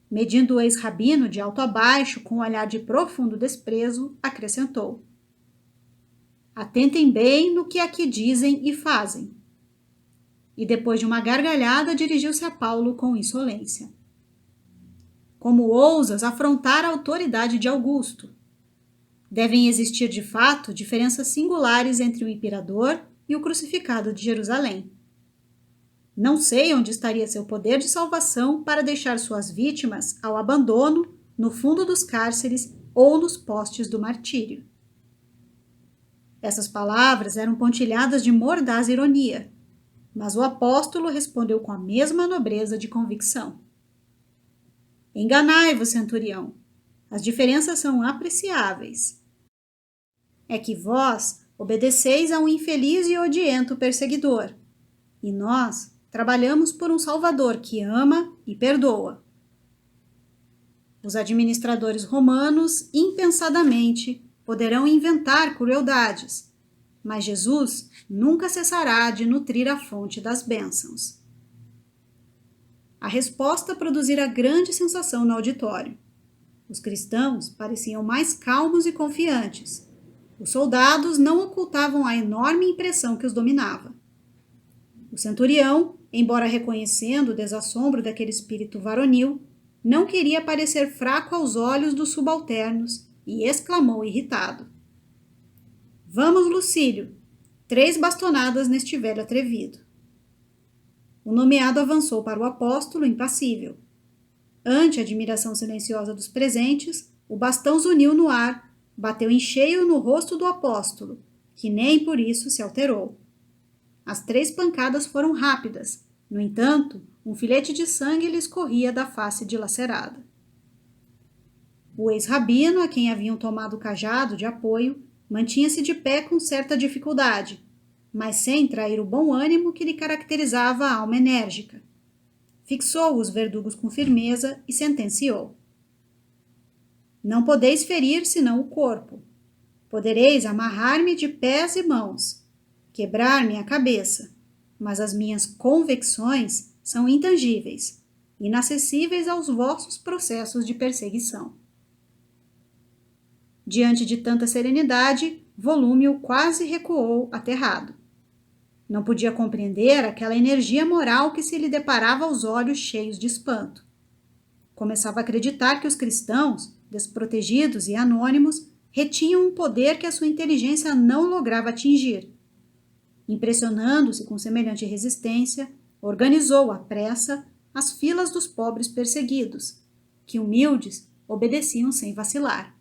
Medindo o ex-rabino de alto a baixo com um olhar de profundo desprezo, acrescentou: "Atentem bem no que aqui dizem e fazem." E depois de uma gargalhada dirigiu-se a Paulo com insolência: "Como ousas afrontar a autoridade de Augusto? Devem existir de fato diferenças singulares entre o imperador e o crucificado de Jerusalém. Não sei onde estaria seu poder de salvação para deixar suas vítimas ao abandono no fundo dos cárceres ou nos postes do martírio." Essas palavras eram pontilhadas de mordaz ironia, mas o apóstolo respondeu com a mesma nobreza de convicção: "Enganai-vos, centurião. As diferenças são apreciáveis. É que vós obedeceis a um infeliz e odiento perseguidor, e nós trabalhamos por um Salvador que ama e perdoa. Os administradores romanos, impensadamente, poderão inventar crueldades, mas Jesus nunca cessará de nutrir a fonte das bênçãos." A resposta produzira grande sensação no auditório. Os cristãos pareciam mais calmos e confiantes. Os soldados não ocultavam a enorme impressão que os dominava. O centurião, embora reconhecendo o desassombro daquele espírito varonil, não queria parecer fraco aos olhos dos subalternos e exclamou irritado: "Vamos, Lucílio, 3 bastonadas neste velho atrevido." O nomeado avançou para o apóstolo impassível. Ante a admiração silenciosa dos presentes, o bastão zuniu no ar, bateu em cheio no rosto do apóstolo, que nem por isso se alterou. As 3 pancadas foram rápidas, No entanto, um filete de sangue lhe escorria da face dilacerada. O ex-rabino, a quem haviam tomado o cajado de apoio, mantinha-se de pé com certa dificuldade, mas sem trair o bom ânimo que lhe caracterizava a alma enérgica. Fixou os verdugos com firmeza e sentenciou: Não podeis ferir senão o corpo. Podereis amarrar-me de pés e mãos, quebrar-me a cabeça, mas as minhas convicções são intangíveis, inacessíveis aos vossos processos de perseguição. Diante de tanta serenidade, Volúmio quase recuou aterrado. Não podia compreender aquela energia moral que se lhe deparava aos olhos cheios de espanto. Começava a acreditar que os cristãos, desprotegidos e anônimos, retinham um poder que a sua inteligência não lograva atingir. Impressionando-se com semelhante resistência, organizou à pressa as filas dos pobres perseguidos, que, humildes, obedeciam sem vacilar.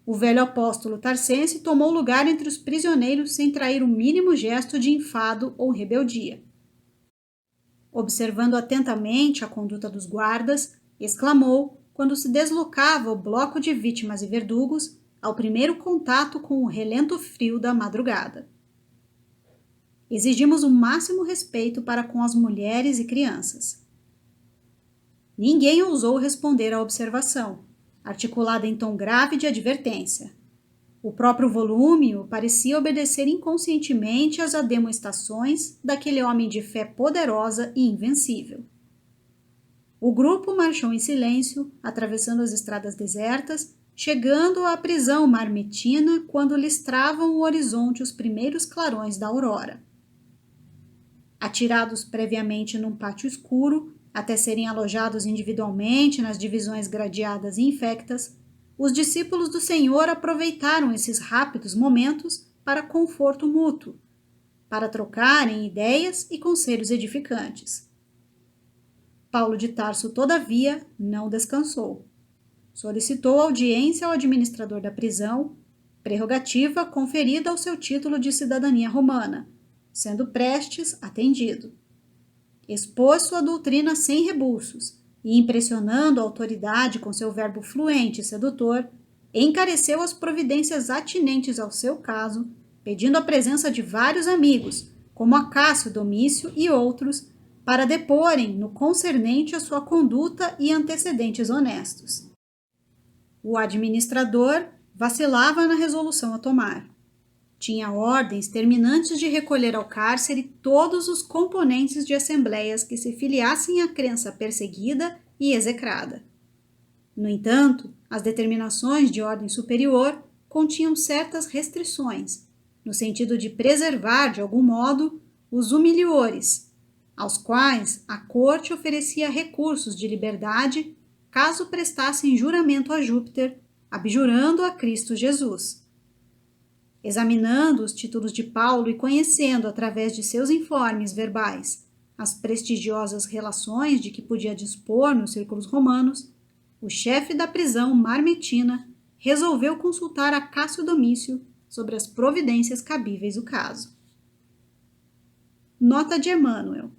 O velho apóstolo tarcense tomou lugar entre os prisioneiros sem trair o mínimo gesto de enfado ou rebeldia. Observando atentamente a conduta dos guardas, exclamou, quando se deslocava o bloco de vítimas e verdugos, ao primeiro contato com o relento frio da madrugada: Exigimos o máximo respeito para com as mulheres e crianças. Ninguém ousou responder à observação, articulada em tom grave de advertência. O próprio Volúmio parecia obedecer inconscientemente às ademoestações daquele homem de fé poderosa e invencível. O grupo marchou em silêncio, atravessando as estradas desertas, chegando à prisão marmetina quando listravam o horizonte os primeiros clarões da aurora. Atirados previamente num pátio escuro, até serem alojados individualmente nas divisões gradeadas e infectas, os discípulos do Senhor aproveitaram esses rápidos momentos para conforto mútuo, para trocarem ideias e conselhos edificantes. Paulo de Tarso, todavia, não descansou. Solicitou audiência ao administrador da prisão, prerrogativa conferida ao seu título de cidadania romana, sendo prestes atendido. Expôs sua doutrina sem rebuços e, impressionando a autoridade com seu verbo fluente e sedutor, encareceu as providências atinentes ao seu caso, pedindo a presença de vários amigos, como Acácio Domício e outros, para deporem no concernente a sua conduta e antecedentes honestos. O administrador vacilava na resolução a tomar. Tinha ordens terminantes de recolher ao cárcere todos os componentes de assembleias que se filiassem à crença perseguida e execrada. No entanto, as determinações de ordem superior continham certas restrições, no sentido de preservar, de algum modo, os humilhores, aos quais a corte oferecia recursos de liberdade caso prestassem juramento a Júpiter, abjurando a Cristo Jesus. Examinando os títulos de Paulo e conhecendo, através de seus informes verbais, as prestigiosas relações de que podia dispor nos círculos romanos, o chefe da prisão marmetina resolveu consultar Acácio Domício sobre as providências cabíveis do caso. Nota de Emmanuel: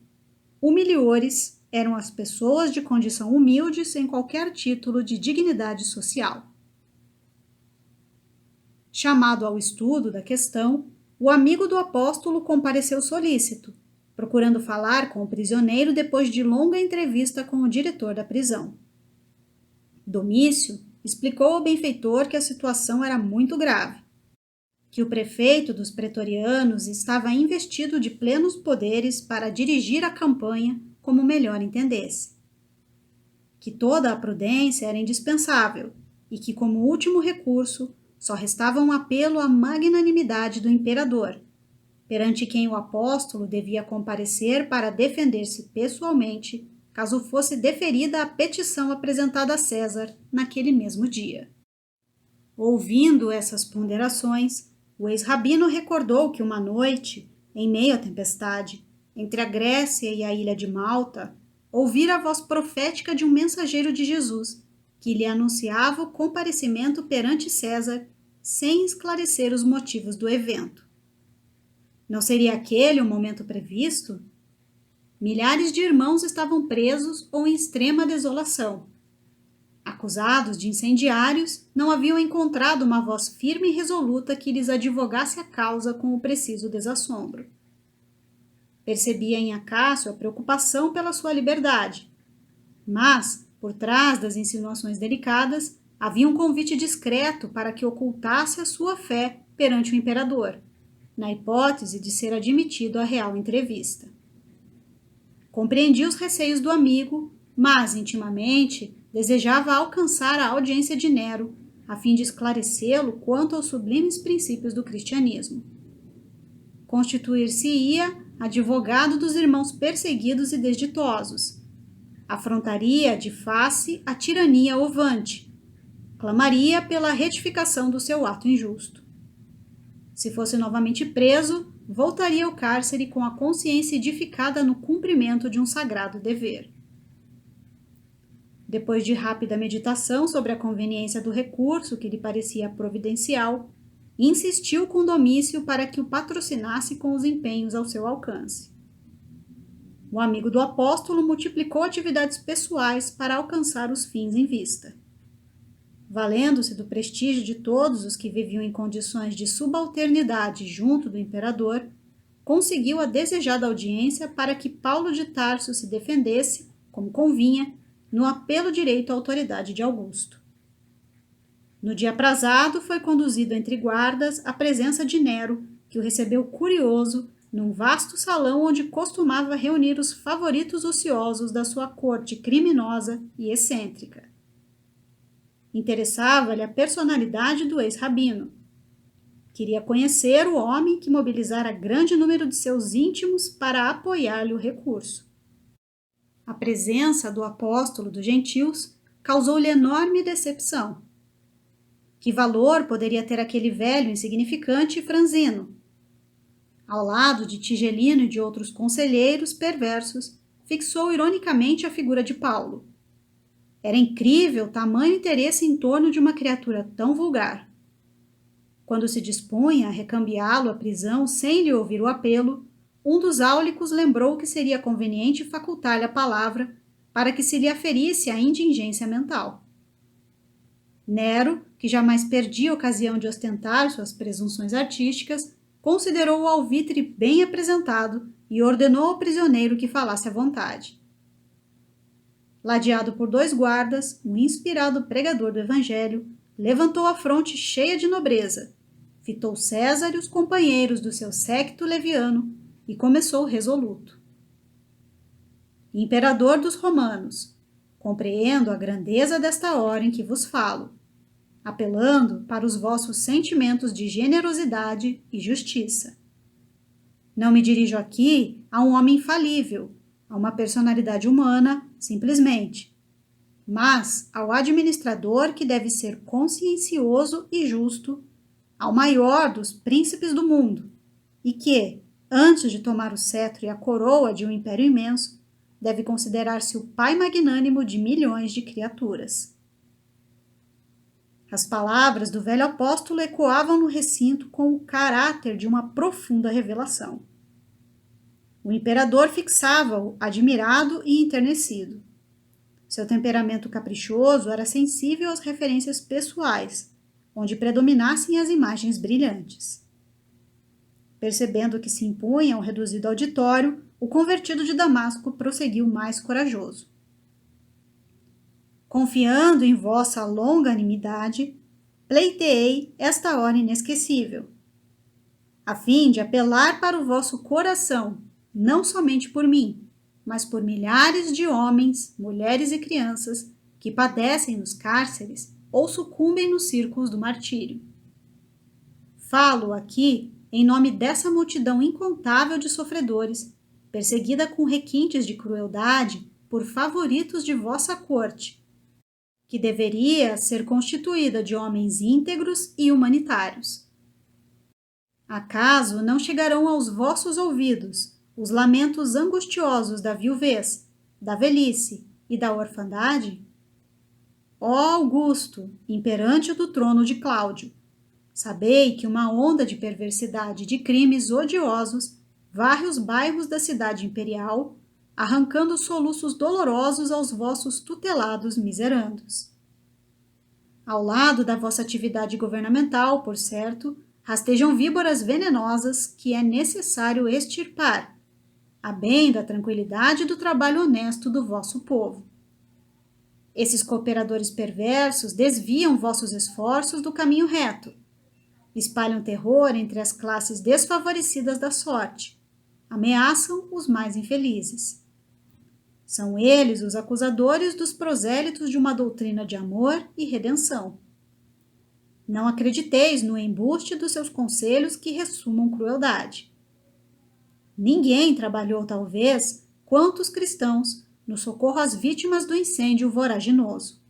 humilhores eram as pessoas de condição humilde sem qualquer título de dignidade social. Chamado ao estudo da questão, o amigo do apóstolo compareceu solícito, procurando falar com o prisioneiro depois de longa entrevista com o diretor da prisão. Domício explicou ao benfeitor que a situação era muito grave, que o prefeito dos pretorianos estava investido de plenos poderes para dirigir a campanha como melhor entendesse, que toda a prudência era indispensável e que, como último recurso, só restava um apelo à magnanimidade do imperador, perante quem o apóstolo devia comparecer para defender-se pessoalmente, caso fosse deferida a petição apresentada a César naquele mesmo dia. Ouvindo essas ponderações, o ex-rabino recordou que uma noite, em meio à tempestade, entre a Grécia e a ilha de Malta, ouvira a voz profética de um mensageiro de Jesus, que lhe anunciava o comparecimento perante César, sem esclarecer os motivos do evento. Não seria aquele o momento previsto? milhares de irmãos estavam presos ou em extrema desolação. Acusados de incendiários, não haviam encontrado uma voz firme e resoluta que lhes advogasse a causa com o preciso desassombro. Percebia em Acácio a preocupação pela sua liberdade, mas, por trás das insinuações delicadas, havia um convite discreto para que ocultasse a sua fé perante o imperador, na hipótese de ser admitido à real entrevista. Compreendia os receios do amigo, mas, intimamente, desejava alcançar a audiência de Nero, a fim de esclarecê-lo quanto aos sublimes princípios do cristianismo. Constituir-se-ia advogado dos irmãos perseguidos e desditosos. Afrontaria de face a tirania ovante. Clamaria pela retificação do seu ato injusto. Se fosse novamente preso, voltaria ao cárcere com a consciência edificada no cumprimento de um sagrado dever. Depois de rápida meditação sobre a conveniência do recurso que lhe parecia providencial, insistiu com Domício para que o patrocinasse com os empenhos ao seu alcance. O amigo do apóstolo multiplicou atividades pessoais para alcançar os fins em vista. Valendo-se do prestígio de todos os que viviam em condições de subalternidade junto do imperador, conseguiu a desejada audiência para que Paulo de Tarso se defendesse, como convinha, no apelo direito à autoridade de Augusto. No dia aprazado, foi conduzido entre guardas à presença de Nero, que o recebeu curioso num vasto salão onde costumava reunir os favoritos ociosos da sua corte criminosa e excêntrica. Interessava-lhe a personalidade do ex-rabino. Queria conhecer o homem que mobilizara grande número de seus íntimos para apoiar-lhe o recurso. A presença do apóstolo dos gentios causou-lhe enorme decepção. Que valor poderia ter aquele velho insignificante e franzino? Ao lado de Tigelino e de outros conselheiros perversos, fixou ironicamente a figura de Paulo. Era incrível tamanho interesse em torno de uma criatura tão vulgar. Quando se dispunha a recambiá-lo à prisão sem lhe ouvir o apelo, um dos áulicos lembrou que seria conveniente facultar-lhe a palavra para que se lhe aferisse a indigência mental. Nero, que jamais perdia ocasião de ostentar suas presunções artísticas, considerou o alvitre bem apresentado e ordenou ao prisioneiro que falasse à vontade. Ladeado por 2 guardas, um inspirado pregador do evangelho levantou a fronte cheia de nobreza, fitou César e os companheiros do seu séquito leviano e começou resoluto. Imperador dos romanos, compreendo a grandeza desta hora em que vos falo, apelando para os vossos sentimentos de generosidade e justiça. Não me dirijo aqui a um homem infalível, a uma personalidade humana, simplesmente, mas ao administrador que deve ser consciencioso e justo, ao maior dos príncipes do mundo, e que, antes de tomar o cetro e a coroa de um império imenso, deve considerar-se o pai magnânimo de milhões de criaturas. As palavras do velho apóstolo ecoavam no recinto com o caráter de uma profunda revelação. O imperador fixava-o, admirado e enternecido. Seu temperamento caprichoso era sensível às referências pessoais, onde predominassem as imagens brilhantes. Percebendo que se impunha ao reduzido auditório, o convertido de Damasco prosseguiu mais corajoso. Confiando em vossa longanimidade, pleiteei esta hora inesquecível, a fim de apelar para o vosso coração, não somente por mim, mas por milhares de homens, mulheres e crianças que padecem nos cárceres ou sucumbem nos círculos do martírio. Falo aqui em nome dessa multidão incontável de sofredores, perseguida com requintes de crueldade por favoritos de vossa corte, que deveria ser constituída de homens íntegros e humanitários. Acaso não chegarão aos vossos ouvidos os lamentos angustiosos da viuvez, da velhice e da orfandade? Ó Augusto, imperante do trono de Cláudio, sabei que uma onda de perversidade e de crimes odiosos varre os bairros da cidade imperial, arrancando soluços dolorosos aos vossos tutelados miserandos. Ao lado da vossa atividade governamental, por certo, rastejam víboras venenosas que é necessário extirpar, a bem da tranquilidade e do trabalho honesto do vosso povo. Esses cooperadores perversos desviam vossos esforços do caminho reto, espalham terror entre as classes desfavorecidas da sorte, ameaçam os mais infelizes. São eles os acusadores dos prosélitos de uma doutrina de amor e redenção. Não acrediteis no embuste dos seus conselhos que ressumam crueldade. Ninguém trabalhou, talvez, quanto os cristãos no socorro às vítimas do incêndio voraginoso.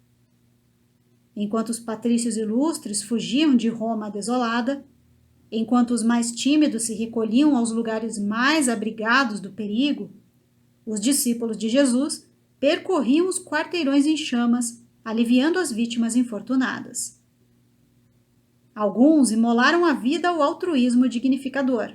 Enquanto os patrícios ilustres fugiam de Roma desolada, enquanto os mais tímidos se recolhiam aos lugares mais abrigados do perigo, os discípulos de Jesus percorriam os quarteirões em chamas, aliviando as vítimas infortunadas. Alguns imolaram a vida ao altruísmo dignificador.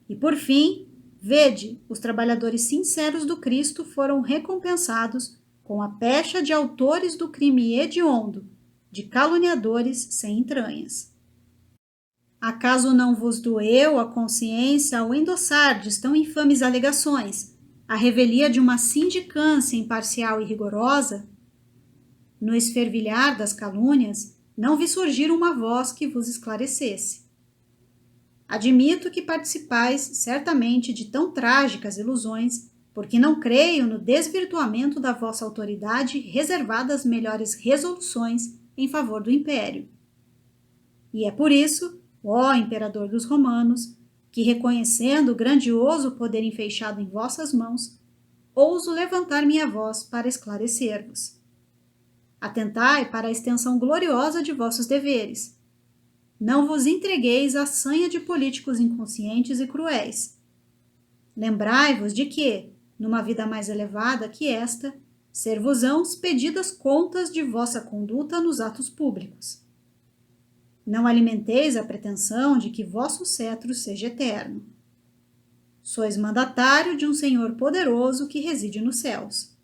E, por fim, vede, os trabalhadores sinceros do Cristo foram recompensados com a pecha de autores do crime hediondo, de caluniadores sem entranhas. Acaso não vos doeu a consciência ao endossardes tão infames alegações, a revelia de uma sindicância imparcial e rigorosa? No esfervilhar das calúnias, não vi surgir uma voz que vos esclarecesse. Admito que participais certamente de tão trágicas ilusões, porque não creio no desvirtuamento da vossa autoridade reservada às melhores resoluções em favor do império. E é por isso, ó imperador dos romanos, que, reconhecendo o grandioso poder enfeixado em vossas mãos, ouso levantar minha voz para esclarecer-vos. Atentai para a extensão gloriosa de vossos deveres. Não vos entregueis à sanha de políticos inconscientes e cruéis. Lembrai-vos de que, numa vida mais elevada que esta, ser-vos-ão pedidas contas de vossa conduta nos atos públicos. Não alimenteis a pretensão de que vosso cetro seja eterno. Sois mandatário de um Senhor poderoso que reside nos céus.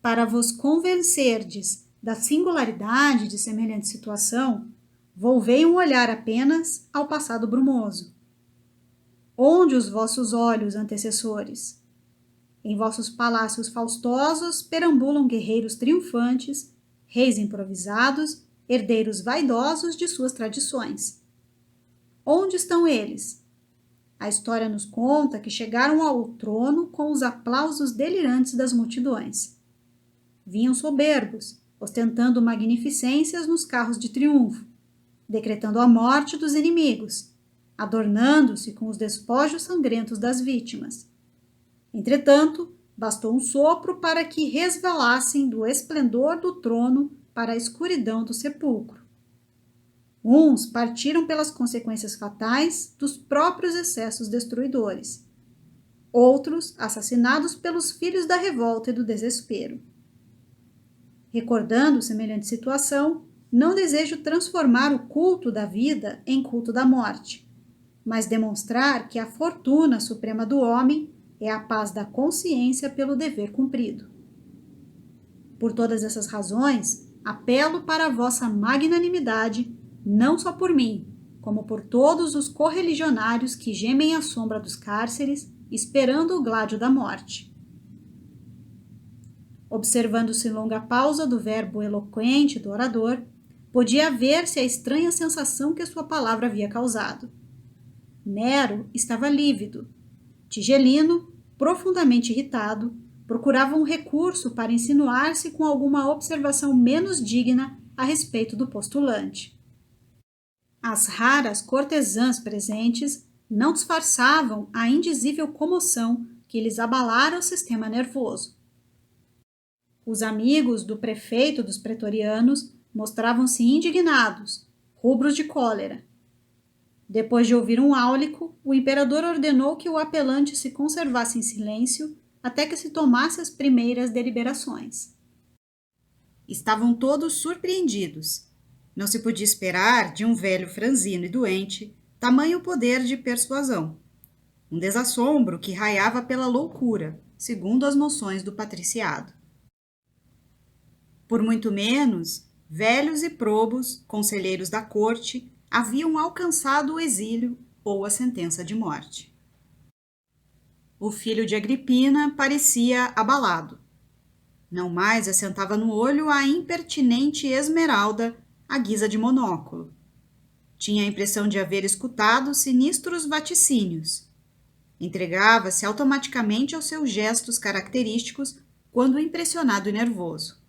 Para vos convencerdes da singularidade de semelhante situação, volvei um olhar apenas ao passado brumoso. Onde os vossos olhos antecessores? Em vossos palácios faustosos perambulam guerreiros triunfantes, reis improvisados, herdeiros vaidosos de suas tradições. Onde estão eles? A história nos conta que chegaram ao trono com os aplausos delirantes das multidões. Vinham soberbos, ostentando magnificências nos carros de triunfo, decretando a morte dos inimigos, adornando-se com os despojos sangrentos das vítimas. Entretanto, bastou um sopro para que resvalassem do esplendor do trono para a escuridão do sepulcro. Uns partiram pelas consequências fatais dos próprios excessos destruidores. Outros assassinados pelos filhos da revolta e do desespero. Recordando semelhante situação, não desejo transformar o culto da vida em culto da morte, mas demonstrar que a fortuna suprema do homem é a paz da consciência pelo dever cumprido. Por todas essas razões, apelo para a vossa magnanimidade, não só por mim, como por todos os correligionários que gemem à sombra dos cárceres, esperando o gládio da morte. Observando-se longa pausa do verbo eloquente do orador, podia ver-se a estranha sensação que a sua palavra havia causado. Nero estava lívido. Tigelino, profundamente irritado, procurava um recurso para insinuar-se com alguma observação menos digna a respeito do postulante. As raras cortesãs presentes não disfarçavam a indizível comoção que lhes abalara o sistema nervoso. Os amigos do prefeito dos pretorianos mostravam-se indignados, rubros de cólera. Depois de ouvir um áulico, o imperador ordenou que o apelante se conservasse em silêncio até que se tomasse as primeiras deliberações. Estavam todos surpreendidos. Não se podia esperar de um velho franzino e doente tamanho poder de persuasão. Um desassombro que raiava pela loucura, segundo as noções do patriciado. Por muito menos, velhos e probos, conselheiros da corte, haviam alcançado o exílio ou a sentença de morte. O filho de Agripina parecia abalado. Não mais assentava no olho a impertinente Esmeralda à guisa de monóculo. Tinha a impressão de haver escutado sinistros vaticínios. Entregava-se automaticamente aos seus gestos característicos quando impressionado e nervoso.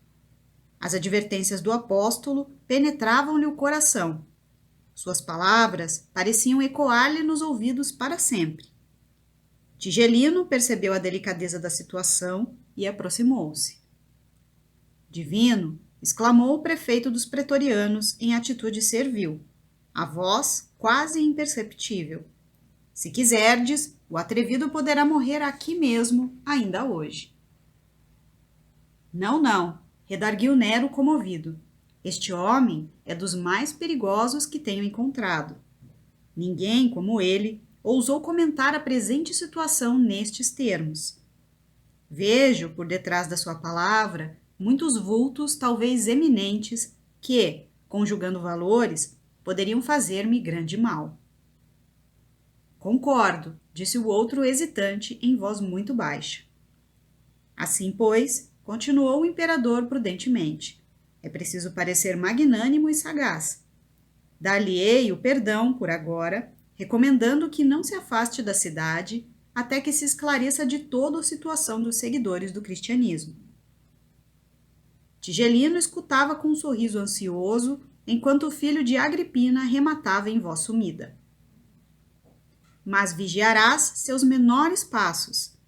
As advertências do apóstolo penetravam-lhe o coração. Suas palavras pareciam ecoar-lhe nos ouvidos para sempre. Tigelino percebeu a delicadeza da situação e aproximou-se. Divino, exclamou o prefeito dos pretorianos em atitude servil, a voz quase imperceptível. Se quiserdes, o atrevido poderá morrer aqui mesmo, ainda hoje. Não, não, redarguiu Nero comovido. Este homem é dos mais perigosos que tenho encontrado. Ninguém, como ele, ousou comentar a presente situação nestes termos. Vejo, por detrás da sua palavra, muitos vultos, talvez eminentes, que, conjugando valores, poderiam fazer-me grande mal. Concordo, disse o outro hesitante em voz muito baixa. Assim, pois, continuou o imperador prudentemente, é preciso parecer magnânimo e sagaz. Dar-lhe-ei o perdão por agora, recomendando que não se afaste da cidade até que se esclareça de todo a situação dos seguidores do cristianismo. Tigelino escutava com um sorriso ansioso, enquanto o filho de Agripina rematava em voz sumida. Mas vigiarás seus menores passos,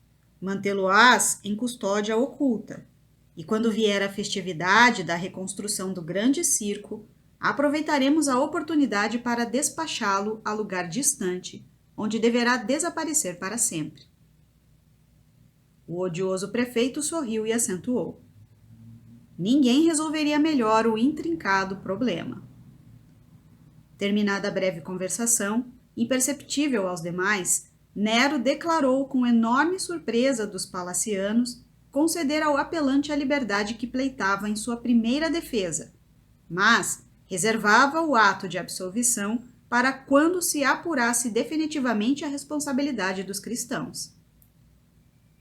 mantê-lo-ás em custódia oculta, e quando vier a festividade da reconstrução do grande circo, aproveitaremos a oportunidade para despachá-lo a lugar distante, onde deverá desaparecer para sempre. O odioso prefeito sorriu e acentuou. Ninguém resolveria melhor o intrincado problema. Terminada a breve conversação, imperceptível aos demais, Nero declarou com enorme surpresa dos palacianos conceder ao apelante a liberdade que pleitava em sua primeira defesa, mas reservava o ato de absolvição para quando se apurasse definitivamente a responsabilidade dos cristãos.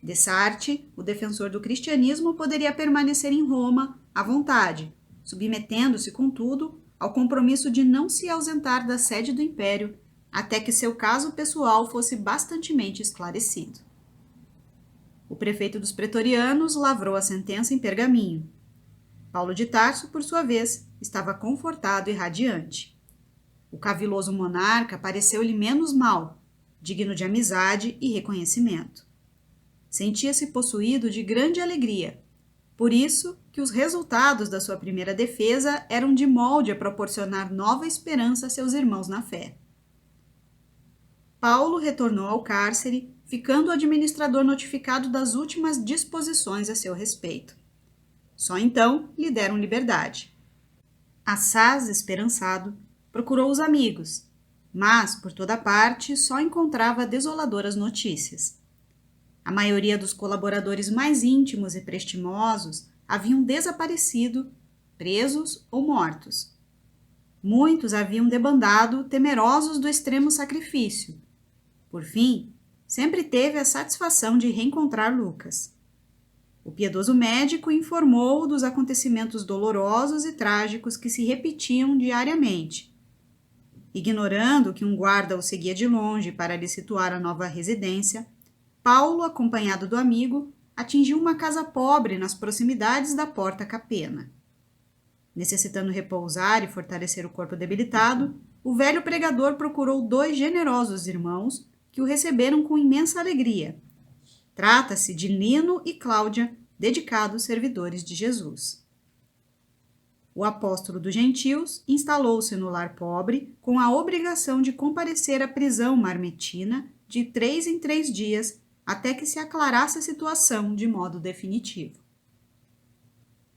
Dessarte, o defensor do cristianismo poderia permanecer em Roma à vontade, submetendo-se, contudo, ao compromisso de não se ausentar da sede do império até que seu caso pessoal fosse bastantemente esclarecido. O prefeito dos pretorianos lavrou a sentença em pergaminho. Paulo de Tarso, por sua vez, estava confortado e radiante. O caviloso monarca pareceu-lhe menos mal, digno de amizade e reconhecimento. Sentia-se possuído de grande alegria, por isso que os resultados da sua primeira defesa eram de molde a proporcionar nova esperança a seus irmãos na fé. Paulo retornou ao cárcere, ficando o administrador notificado das últimas disposições a seu respeito. Só então lhe deram liberdade. Assaz, esperançado, procurou os amigos, mas, por toda parte, só encontrava desoladoras notícias. A maioria dos colaboradores mais íntimos e prestimosos haviam desaparecido, presos ou mortos. Muitos haviam debandado, temerosos do extremo sacrifício. Por fim, sempre teve a satisfação de reencontrar Lucas. O piedoso médico informou dos acontecimentos dolorosos e trágicos que se repetiam diariamente. Ignorando que um guarda o seguia de longe para lhe situar a nova residência, Paulo, acompanhado do amigo, atingiu uma casa pobre nas proximidades da Porta Capena. Necessitando repousar e fortalecer o corpo debilitado, o velho pregador procurou 2 generosos irmãos que o receberam com imensa alegria. Trata-se de Lino e Cláudia, dedicados servidores de Jesus. O apóstolo dos gentios instalou-se no lar pobre com a obrigação de comparecer à prisão marmetina de 3 em 3 dias até que se aclarasse a situação de modo definitivo.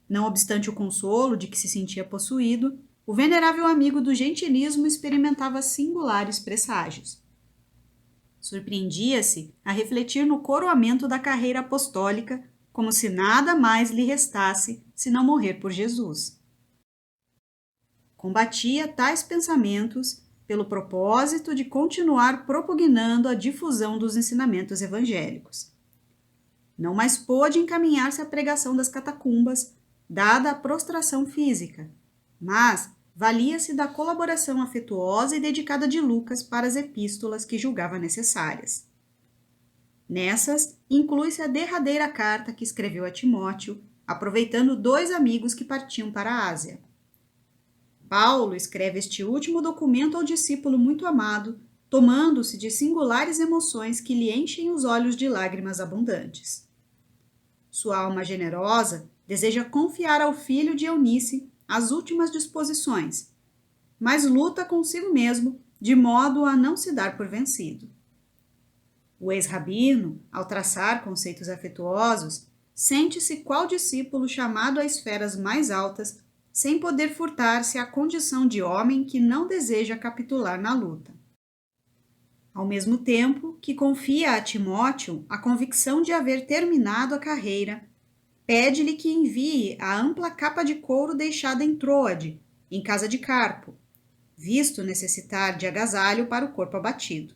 Não obstante o consolo de que se sentia possuído, o venerável amigo do gentilismo experimentava singulares presságios. surpreendia-se a refletir no coroamento da carreira apostólica, como se nada mais lhe restasse senão morrer por Jesus. Combatia tais pensamentos pelo propósito de continuar propugnando a difusão dos ensinamentos evangélicos. Não mais pôde encaminhar-se à pregação das catacumbas, dada a prostração física, mas valia-se da colaboração afetuosa e dedicada de Lucas para as epístolas que julgava necessárias. Nessas, inclui-se a derradeira carta que escreveu a Timóteo, aproveitando 2 amigos que partiam para a Ásia. Paulo escreve este último documento ao discípulo muito amado, tomando-se de singulares emoções que lhe enchem os olhos de lágrimas abundantes. Sua alma generosa deseja confiar ao filho de Eunice as últimas disposições, mas luta consigo mesmo de modo a não se dar por vencido. O ex-rabino, ao traçar conceitos afetuosos, sente-se qual discípulo chamado a esferas mais altas, sem poder furtar-se à condição de homem que não deseja capitular na luta. Ao mesmo tempo que confia a Timóteo a convicção de haver terminado a carreira, pede-lhe que envie a ampla capa de couro deixada em Troade, em casa de Carpo, visto necessitar de agasalho para o corpo abatido.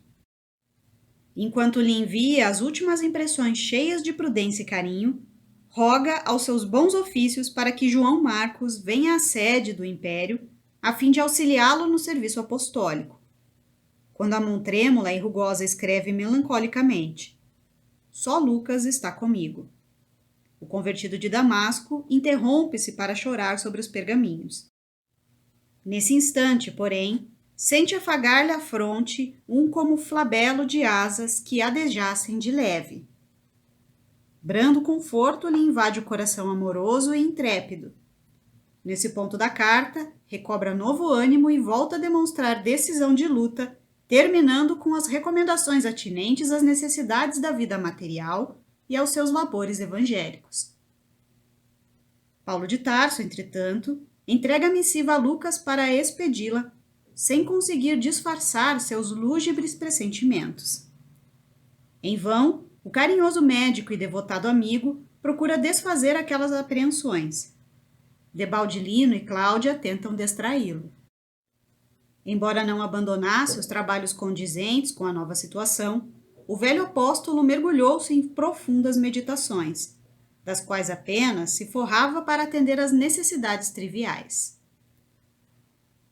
Enquanto lhe envia as últimas impressões cheias de prudência e carinho, roga aos seus bons ofícios para que João Marcos venha à sede do Império, a fim de auxiliá-lo no serviço apostólico. Quando a mão trêmula e rugosa escreve melancolicamente: "Só Lucas está comigo." O convertido de Damasco interrompe-se para chorar sobre os pergaminhos. Nesse instante, porém, sente afagar-lhe a fronte um como flabelo de asas que adejassem de leve. Brando conforto lhe invade o coração amoroso e intrépido. Nesse ponto da carta, recobra novo ânimo e volta a demonstrar decisão de luta, terminando com as recomendações atinentes às necessidades da vida material e aos seus labores evangélicos. Paulo de Tarso, entretanto, entrega a missiva a Lucas para expedi-la, sem conseguir disfarçar seus lúgubres pressentimentos. Em vão, o carinhoso médico e devotado amigo procura desfazer aquelas apreensões. Debaldilino e Cláudia tentam distraí-lo. Embora não abandonasse os trabalhos condizentes com a nova situação, o velho apóstolo mergulhou-se em profundas meditações, das quais apenas se forrava para atender às necessidades triviais.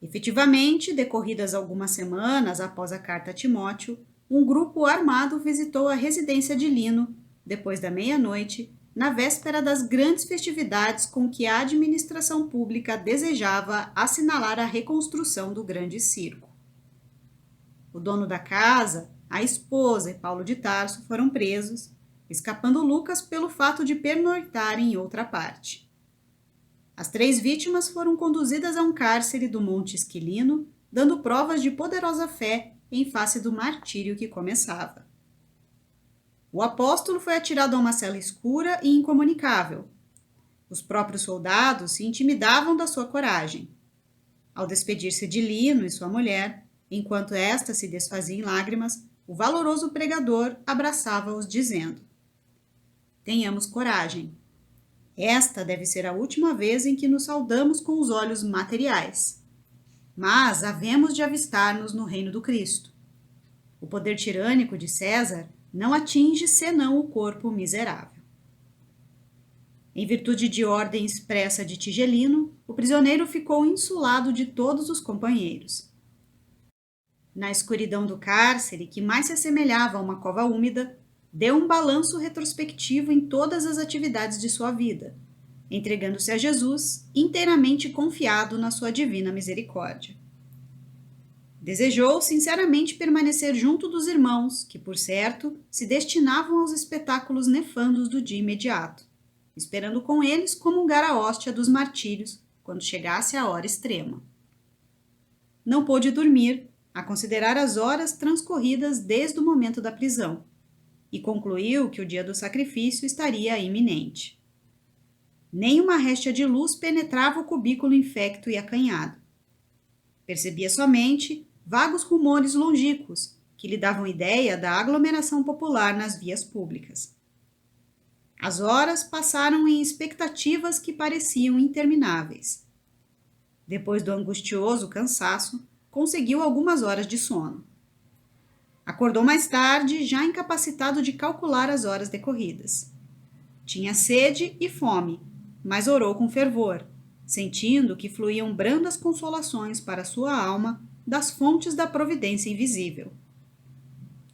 Efetivamente, decorridas algumas semanas após a carta a Timóteo, um grupo armado visitou a residência de Lino, depois da meia-noite, na véspera das grandes festividades com que a administração pública desejava assinalar a reconstrução do grande circo. O dono da casa, a esposa e Paulo de Tarso foram presos, escapando Lucas pelo fato de pernoitar em outra parte. As 3 vítimas foram conduzidas a um cárcere do Monte Esquilino, dando provas de poderosa fé em face do martírio que começava. O apóstolo foi atirado a uma cela escura e incomunicável. Os próprios soldados se intimidavam da sua coragem. Ao despedir-se de Lino e sua mulher, enquanto esta se desfazia em lágrimas, o valoroso pregador abraçava-os dizendo: "Tenhamos coragem. Esta deve ser a última vez em que nos saudamos com os olhos materiais. Mas havemos de avistar-nos no reino do Cristo. O poder tirânico de César não atinge senão o corpo miserável." Em virtude de ordem expressa de Tigelino, o prisioneiro ficou insulado de todos os companheiros. Na escuridão do cárcere, que mais se assemelhava a uma cova úmida, deu um balanço retrospectivo em todas as atividades de sua vida, entregando-se a Jesus, inteiramente confiado na sua divina misericórdia. Desejou sinceramente permanecer junto dos irmãos, que, por certo, se destinavam aos espetáculos nefandos do dia imediato, esperando com eles comungar a hóstia dos martírios quando chegasse a hora extrema. Não pôde dormir, a considerar as horas transcorridas desde o momento da prisão, e concluiu que o dia do sacrifício estaria iminente. Nem uma réstia de luz penetrava o cubículo infecto e acanhado. Percebia somente vagos rumores longínquos, que lhe davam ideia da aglomeração popular nas vias públicas. As horas passaram em expectativas que pareciam intermináveis. Depois do angustioso cansaço, conseguiu algumas horas de sono. Acordou mais tarde, já incapacitado de calcular as horas decorridas. Tinha sede e fome, mas orou com fervor, sentindo que fluíam brandas consolações para sua alma das fontes da providência invisível.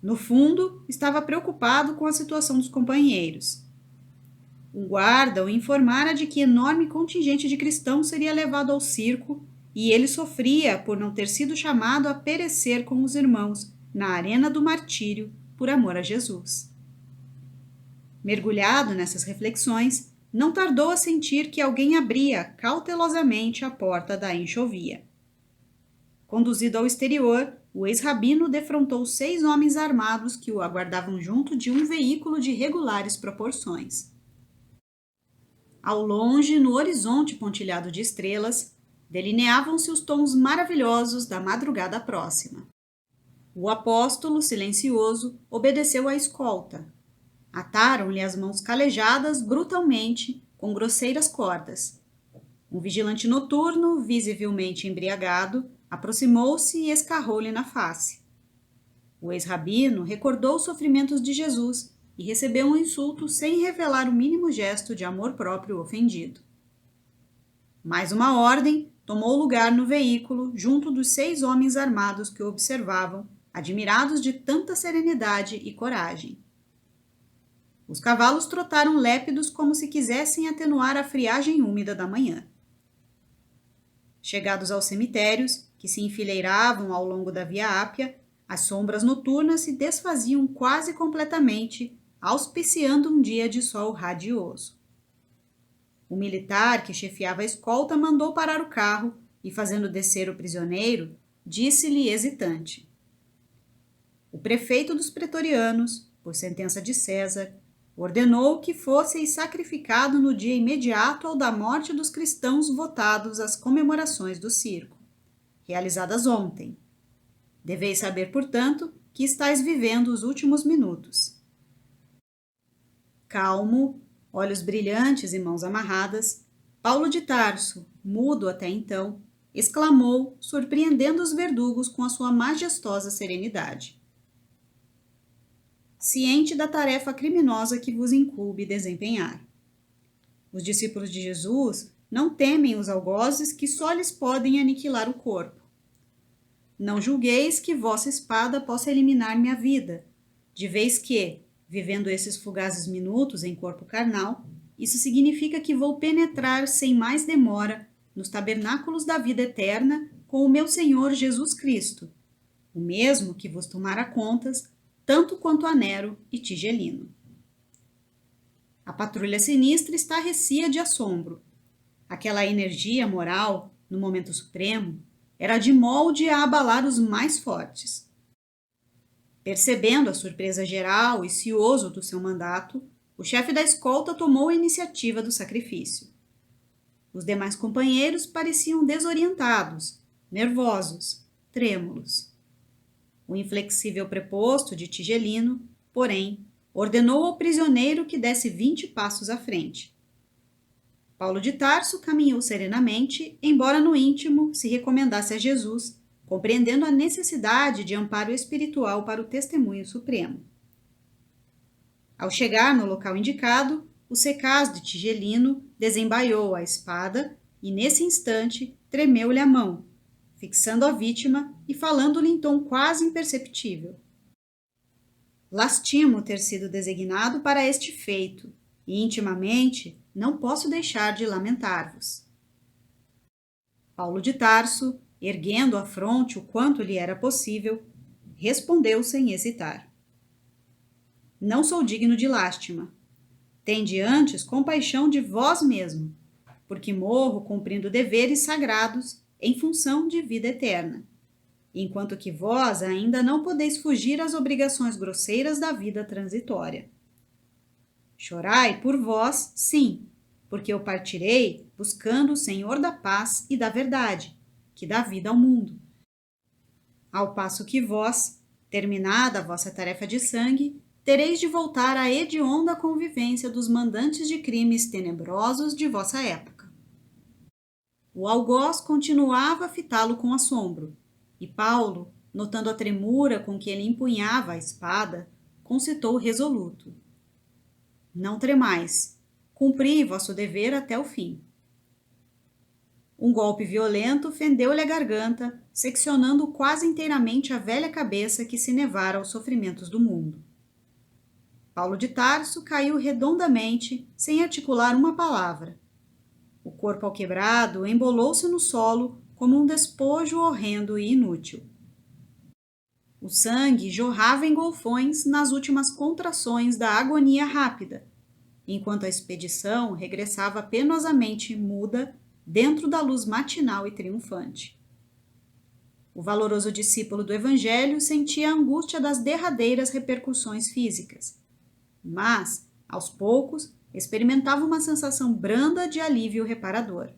No fundo, estava preocupado com a situação dos companheiros. Um guarda o informara de que enorme contingente de cristãos seria levado ao circo e ele sofria por não ter sido chamado a perecer com os irmãos na arena do martírio por amor a Jesus. Mergulhado nessas reflexões, não tardou a sentir que alguém abria cautelosamente a porta da enxovia. Conduzido ao exterior, o ex-rabino defrontou 6 homens armados que o aguardavam junto de um veículo de regulares proporções. Ao longe, no horizonte pontilhado de estrelas, delineavam-se os tons maravilhosos da madrugada próxima. O apóstolo, silencioso, obedeceu à escolta. Ataram-lhe as mãos calejadas brutalmente com grosseiras cordas. Um vigilante noturno, visivelmente embriagado, aproximou-se e escarrou-lhe na face. O ex-rabino recordou os sofrimentos de Jesus e recebeu um insulto sem revelar o mínimo gesto de amor próprio ofendido. Mais uma ordem tomou lugar no veículo, junto dos 6 homens armados que o observavam, admirados de tanta serenidade e coragem. Os cavalos trotaram lépidos como se quisessem atenuar a friagem úmida da manhã. Chegados aos cemitérios, que se enfileiravam ao longo da Via Ápia, as sombras noturnas se desfaziam quase completamente, auspiciando um dia de sol radioso. O militar que chefiava a escolta mandou parar o carro e, fazendo descer o prisioneiro, disse-lhe hesitante: o prefeito dos pretorianos, por sentença de César, ordenou que fosseis sacrificado no dia imediato ao da morte dos cristãos votados às comemorações do circo, realizadas ontem. Deveis saber, portanto, que estáis vivendo os últimos minutos. Calmo, olhos brilhantes e mãos amarradas, Paulo de Tarso, mudo até então, exclamou, surpreendendo os verdugos com a sua majestosa serenidade: ciente da tarefa criminosa que vos incumbe desempenhar. Os discípulos de Jesus não temem os algozes que só lhes podem aniquilar o corpo. Não julgueis que vossa espada possa eliminar minha vida, de vez que, vivendo esses fugazes minutos em corpo carnal, isso significa que vou penetrar sem mais demora nos tabernáculos da vida eterna com o meu Senhor Jesus Cristo, o mesmo que vos tomará contas, tanto quanto a Nero e Tigelino. A patrulha sinistra estarrecia de assombro. Aquela energia moral, no momento supremo, era de molde a abalar os mais fortes. Percebendo a surpresa geral e cioso do seu mandato, o chefe da escolta tomou a iniciativa do sacrifício. Os demais companheiros pareciam desorientados, nervosos, trêmulos. O inflexível preposto de Tigelino, porém, ordenou ao prisioneiro que desse 20 passos à frente. Paulo de Tarso caminhou serenamente, embora no íntimo se recomendasse a Jesus, compreendendo a necessidade de amparo espiritual para o testemunho supremo. Ao chegar no local indicado, o secaz de Tigelino desembaiou a espada e, nesse instante, tremeu-lhe a mão, fixando a vítima e falando-lhe em tom quase imperceptível: lastimo ter sido designado para este feito, e intimamente não posso deixar de lamentar-vos. Paulo de Tarso, erguendo a fronte o quanto lhe era possível, respondeu sem hesitar: não sou digno de lástima. Tende antes compaixão de vós mesmo, porque morro cumprindo deveres sagrados em função de vida eterna, enquanto que vós ainda não podeis fugir às obrigações grosseiras da vida transitória. Chorai por vós, sim, porque eu partirei buscando o Senhor da paz e da verdade, que dá vida ao mundo. Ao passo que vós, Terminada a vossa tarefa de sangue, tereis de voltar à hedionda convivência dos mandantes de crimes tenebrosos de vossa época. O algoz continuava a fitá-lo com assombro, e Paulo, notando a tremura com que ele empunhava a espada, concitou resoluto. Não tremais, cumpri vosso dever até o fim. Um golpe violento fendeu-lhe a garganta, seccionando quase inteiramente a velha cabeça que se nevara aos sofrimentos do mundo. Paulo de Tarso caiu redondamente, sem articular uma palavra. O corpo alquebrado embolou-se no solo como um despojo horrendo e inútil. O sangue jorrava em golfões nas últimas contrações da agonia rápida, enquanto a expedição regressava penosamente muda dentro da luz matinal e triunfante. O valoroso discípulo do Evangelho sentia a angústia das derradeiras repercussões físicas, mas, aos poucos, experimentava uma sensação branda de alívio reparador.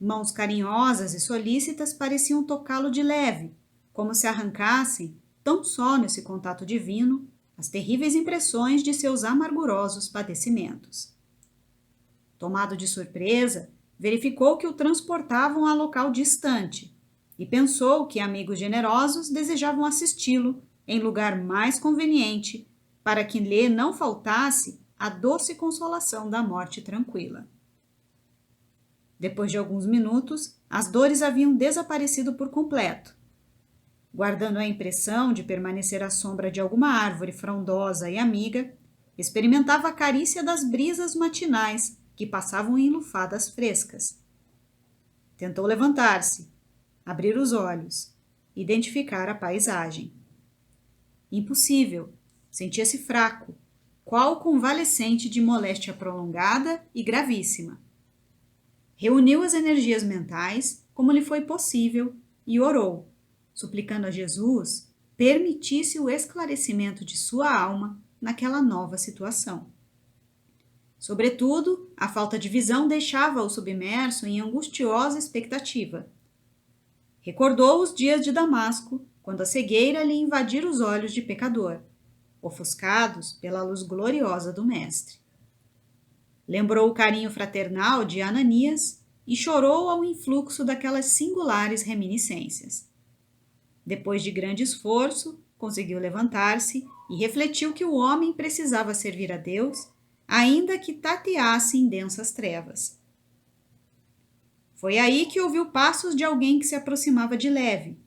Mãos carinhosas e solícitas pareciam tocá-lo de leve, como se arrancassem, tão só nesse contato divino, as terríveis impressões de seus amargurosos padecimentos. Tomado de surpresa, verificou que o transportavam a local distante e pensou que amigos generosos desejavam assisti-lo em lugar mais conveniente para que lhe não faltasse a doce consolação da morte tranquila. Depois de alguns minutos, as dores haviam desaparecido por completo. Guardando a impressão de permanecer à sombra de alguma árvore frondosa e amiga, experimentava a carícia das brisas matinais que passavam em lufadas frescas. Tentou levantar-se, abrir os olhos, identificar a paisagem. Impossível, sentia-se fraco, qual convalescente de moléstia prolongada e gravíssima. Reuniu as energias mentais, como lhe foi possível, e orou, suplicando a Jesus permitisse o esclarecimento de sua alma naquela nova situação. Sobretudo, a falta de visão deixava-o submerso em angustiosa expectativa. Recordou os dias de Damasco, quando a cegueira lhe invadira os olhos de pecador, ofuscados pela luz gloriosa do Mestre. Lembrou o carinho fraternal de Ananias e chorou ao influxo daquelas singulares reminiscências. Depois de grande esforço, conseguiu levantar-se e refletiu que o homem precisava servir a Deus, ainda que tateasse em densas trevas. Foi aí que ouviu passos de alguém que se aproximava de leve.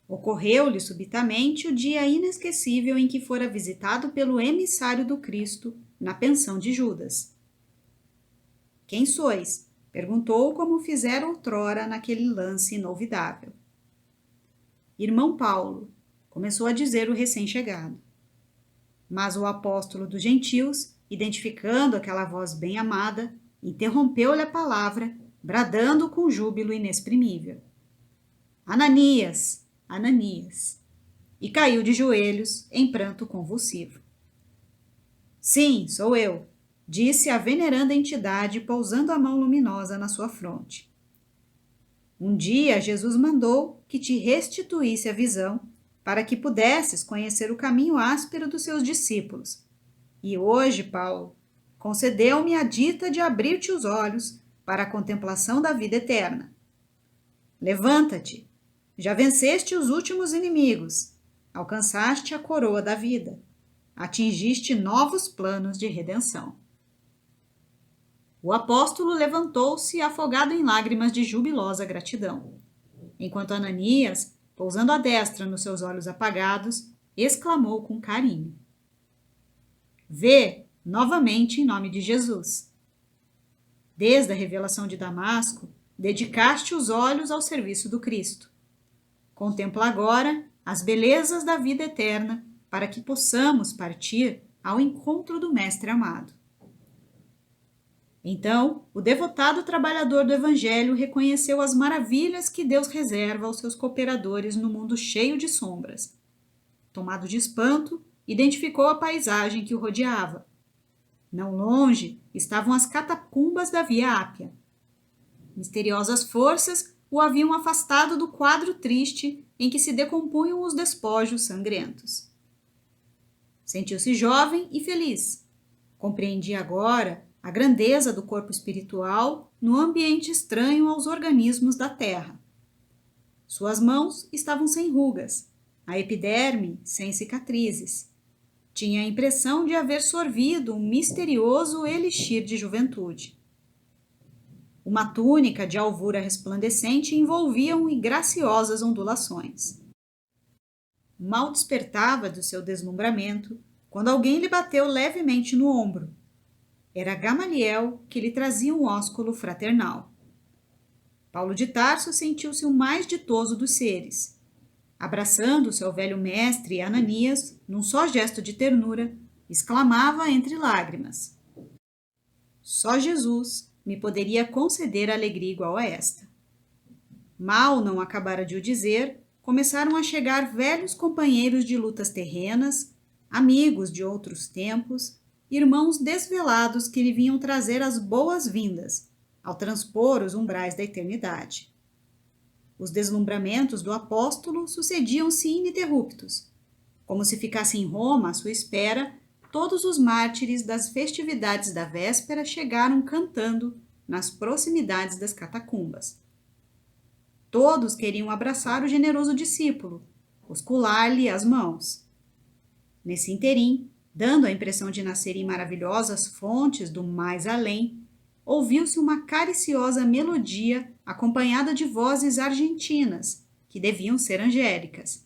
Ocorreu-lhe subitamente o dia inesquecível em que fora visitado pelo emissário do Cristo na pensão de Judas. Quem sois? Perguntou como fizera outrora naquele lance inolvidável. Irmão Paulo, começou a dizer o recém-chegado. Mas o apóstolo dos gentios, identificando aquela voz bem amada, interrompeu-lhe a palavra, bradando com júbilo inexprimível. Ananias! Ananias! E caiu de joelhos em pranto convulsivo. Sim, sou eu, disse a veneranda entidade, pousando a mão luminosa na sua fronte. Um dia Jesus mandou que te restituísse a visão, para que pudesses conhecer o caminho áspero dos seus discípulos. E hoje, Paulo, concedeu-me a dita de abrir-te os olhos para a contemplação da vida eterna. Levanta-te, já venceste os últimos inimigos, alcançaste a coroa da vida, atingiste novos planos de redenção. O apóstolo levantou-se afogado em lágrimas de jubilosa gratidão, enquanto Ananias, pousando a destra nos seus olhos apagados, exclamou com carinho. Vê, novamente em nome de Jesus. Desde a revelação de Damasco, dedicaste os olhos ao serviço do Cristo. Contempla agora as belezas da vida eterna para que possamos partir ao encontro do Mestre amado. Então, o devotado trabalhador do Evangelho reconheceu as maravilhas que Deus reserva aos seus cooperadores no mundo cheio de sombras. Tomado de espanto, identificou a paisagem que o rodeava. Não longe estavam as catacumbas da Via Ápia. Misteriosas forças o haviam afastado do quadro triste em que se decompunham os despojos sangrentos. Sentiu-se jovem e feliz. Compreendia agora a grandeza do corpo espiritual no ambiente estranho aos organismos da terra. Suas mãos estavam sem rugas, a epiderme sem cicatrizes. Tinha a impressão de haver sorvido um misterioso elixir de juventude. Uma túnica de alvura resplandecente envolvia-o em graciosas ondulações. Mal despertava do seu deslumbramento quando alguém lhe bateu levemente no ombro. Era Gamaliel, que lhe trazia um ósculo fraternal. Paulo de Tarso sentiu-se o mais ditoso dos seres. Abraçando seu velho mestre Ananias, num só gesto de ternura, exclamava entre lágrimas: só Jesus me poderia conceder alegria igual a esta. Mal não acabara de o dizer, começaram a chegar velhos companheiros de lutas terrenas, amigos de outros tempos, irmãos desvelados que lhe vinham trazer as boas-vindas ao transpor os umbrais da eternidade. Os deslumbramentos do apóstolo sucediam-se ininterruptos, como se ficassem em Roma à sua espera. Todos os mártires das festividades da véspera chegaram cantando nas proximidades das catacumbas. Todos queriam abraçar o generoso discípulo, oscular-lhe as mãos. Nesse interim, dando a impressão de nascerem maravilhosas fontes do mais além, ouviu-se uma cariciosa melodia acompanhada de vozes argentinas, que deviam ser angélicas.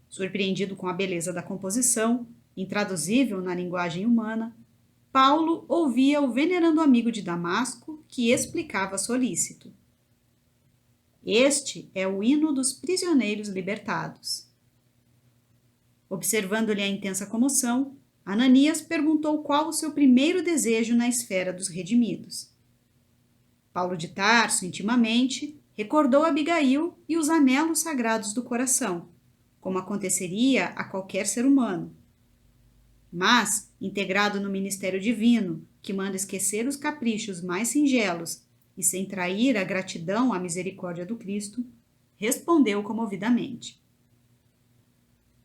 Surpreendido com a beleza da composição, intraduzível na linguagem humana, Paulo ouvia o venerando amigo de Damasco, que explicava solícito: este é o hino dos prisioneiros libertados. Observando-lhe a intensa comoção, Ananias perguntou qual o seu primeiro desejo na esfera dos redimidos. Paulo de Tarso, intimamente, recordou Abigail e os anelos sagrados do coração, como aconteceria a qualquer ser humano. Mas, integrado no ministério divino, que manda esquecer os caprichos mais singelos e sem trair a gratidão à misericórdia do Cristo, respondeu comovidamente: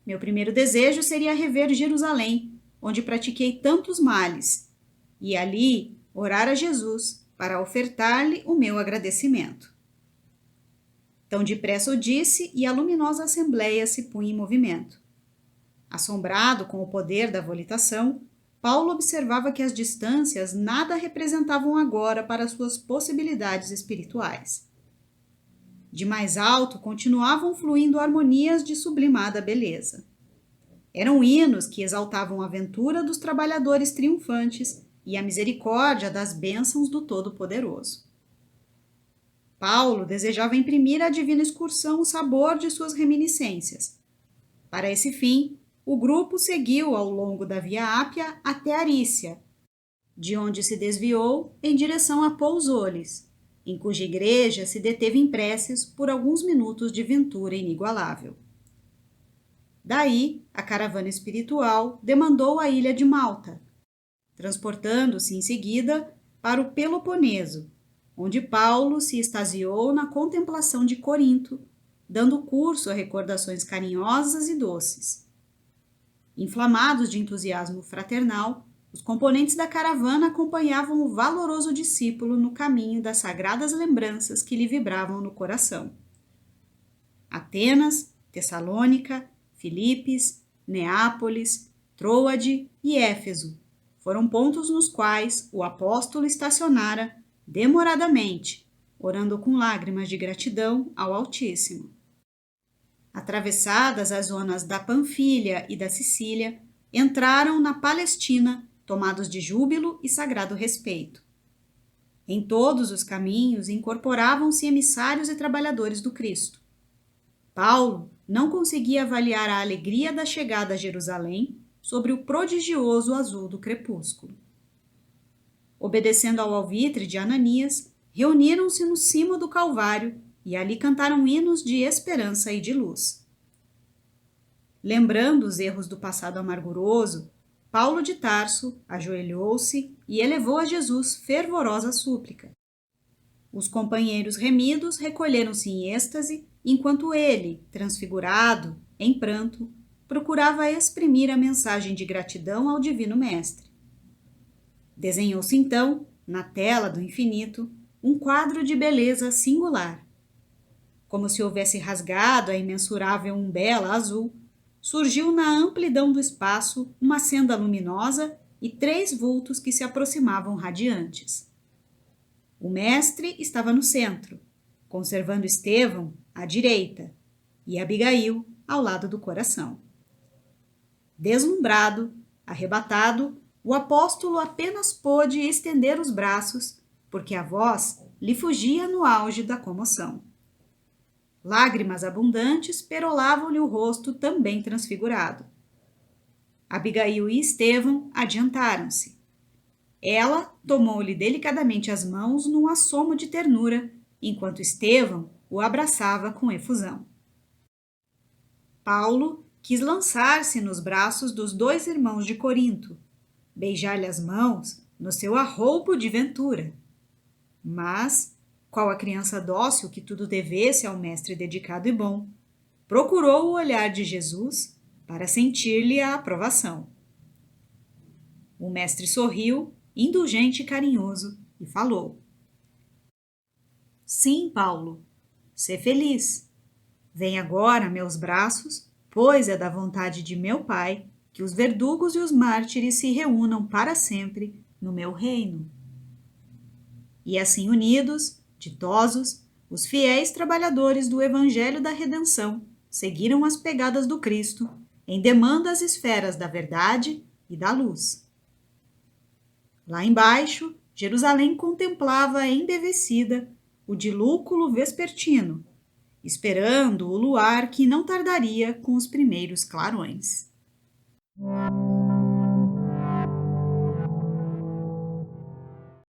meu primeiro desejo seria rever Jerusalém, onde pratiquei tantos males, e ali orar a Jesus para ofertar-lhe o meu agradecimento. Tão depressa o disse, e a luminosa assembleia se punha em movimento. Assombrado com o poder da volitação, Paulo observava que as distâncias nada representavam agora para suas possibilidades espirituais. De mais alto continuavam fluindo harmonias de sublimada beleza. Eram hinos que exaltavam a ventura dos trabalhadores triunfantes e a misericórdia das bênçãos do Todo-Poderoso. Paulo desejava imprimir à divina excursão o sabor de suas reminiscências. Para esse fim, o grupo seguiu ao longo da Via Ápia até Arícia, de onde se desviou em direção a Pousoles, em cuja igreja se deteve em preces por alguns minutos de ventura inigualável. Daí, a caravana espiritual demandou a ilha de Malta, transportando-se em seguida para o Peloponeso, onde Paulo se extasiou na contemplação de Corinto, dando curso a recordações carinhosas e doces. Inflamados de entusiasmo fraternal, os componentes da caravana acompanhavam o valoroso discípulo no caminho das sagradas lembranças que lhe vibravam no coração. Atenas, Tessalônica, Filipes, Neápolis, Troade e Éfeso foram pontos nos quais o apóstolo estacionara demoradamente, orando com lágrimas de gratidão ao Altíssimo. Atravessadas as zonas da Panfilha e da Sicília, entraram na Palestina, tomados de júbilo e sagrado respeito. Em todos os caminhos incorporavam-se emissários e trabalhadores do Cristo. Paulo não conseguia avaliar a alegria da chegada a Jerusalém sobre o prodigioso azul do crepúsculo. Obedecendo ao alvitre de Ananias, reuniram-se no cimo do Calvário e ali cantaram hinos de esperança e de luz. Lembrando os erros do passado amarguroso, Paulo de Tarso ajoelhou-se e elevou a Jesus fervorosa súplica. Os companheiros remidos recolheram-se em êxtase, enquanto ele, transfigurado, em pranto, procurava exprimir a mensagem de gratidão ao Divino Mestre. Desenhou-se então, na tela do infinito, um quadro de beleza singular. Como se houvesse rasgado a imensurável umbela azul, surgiu na amplidão do espaço uma senda luminosa e 3 vultos que se aproximavam radiantes. O mestre estava no centro, conservando Estevão à direita e Abigail ao lado do coração. Deslumbrado, arrebatado, o apóstolo apenas pôde estender os braços, porque a voz lhe fugia no auge da comoção. Lágrimas abundantes perolavam-lhe o rosto também transfigurado. Abigail e Estevão adiantaram-se. Ela tomou-lhe delicadamente as mãos num assomo de ternura, enquanto Estevão o abraçava com efusão. Paulo quis lançar-se nos braços dos 2 irmãos de Corinto, beijar-lhe as mãos no seu arroubo de ventura. Mas, qual a criança dócil que tudo devesse ao mestre dedicado e bom, procurou o olhar de Jesus para sentir-lhe a aprovação. O mestre sorriu, indulgente e carinhoso, e falou: Sim, Paulo, sê feliz. Vem agora a meus braços, pois é da vontade de meu Pai que os verdugos e os mártires se reúnam para sempre no meu reino. E assim unidos, ditosos, os fiéis trabalhadores do Evangelho da Redenção seguiram as pegadas do Cristo em demanda às esferas da verdade e da luz. Lá embaixo, Jerusalém contemplava embevecida o dilúculo vespertino, esperando o luar que não tardaria com os primeiros clarões.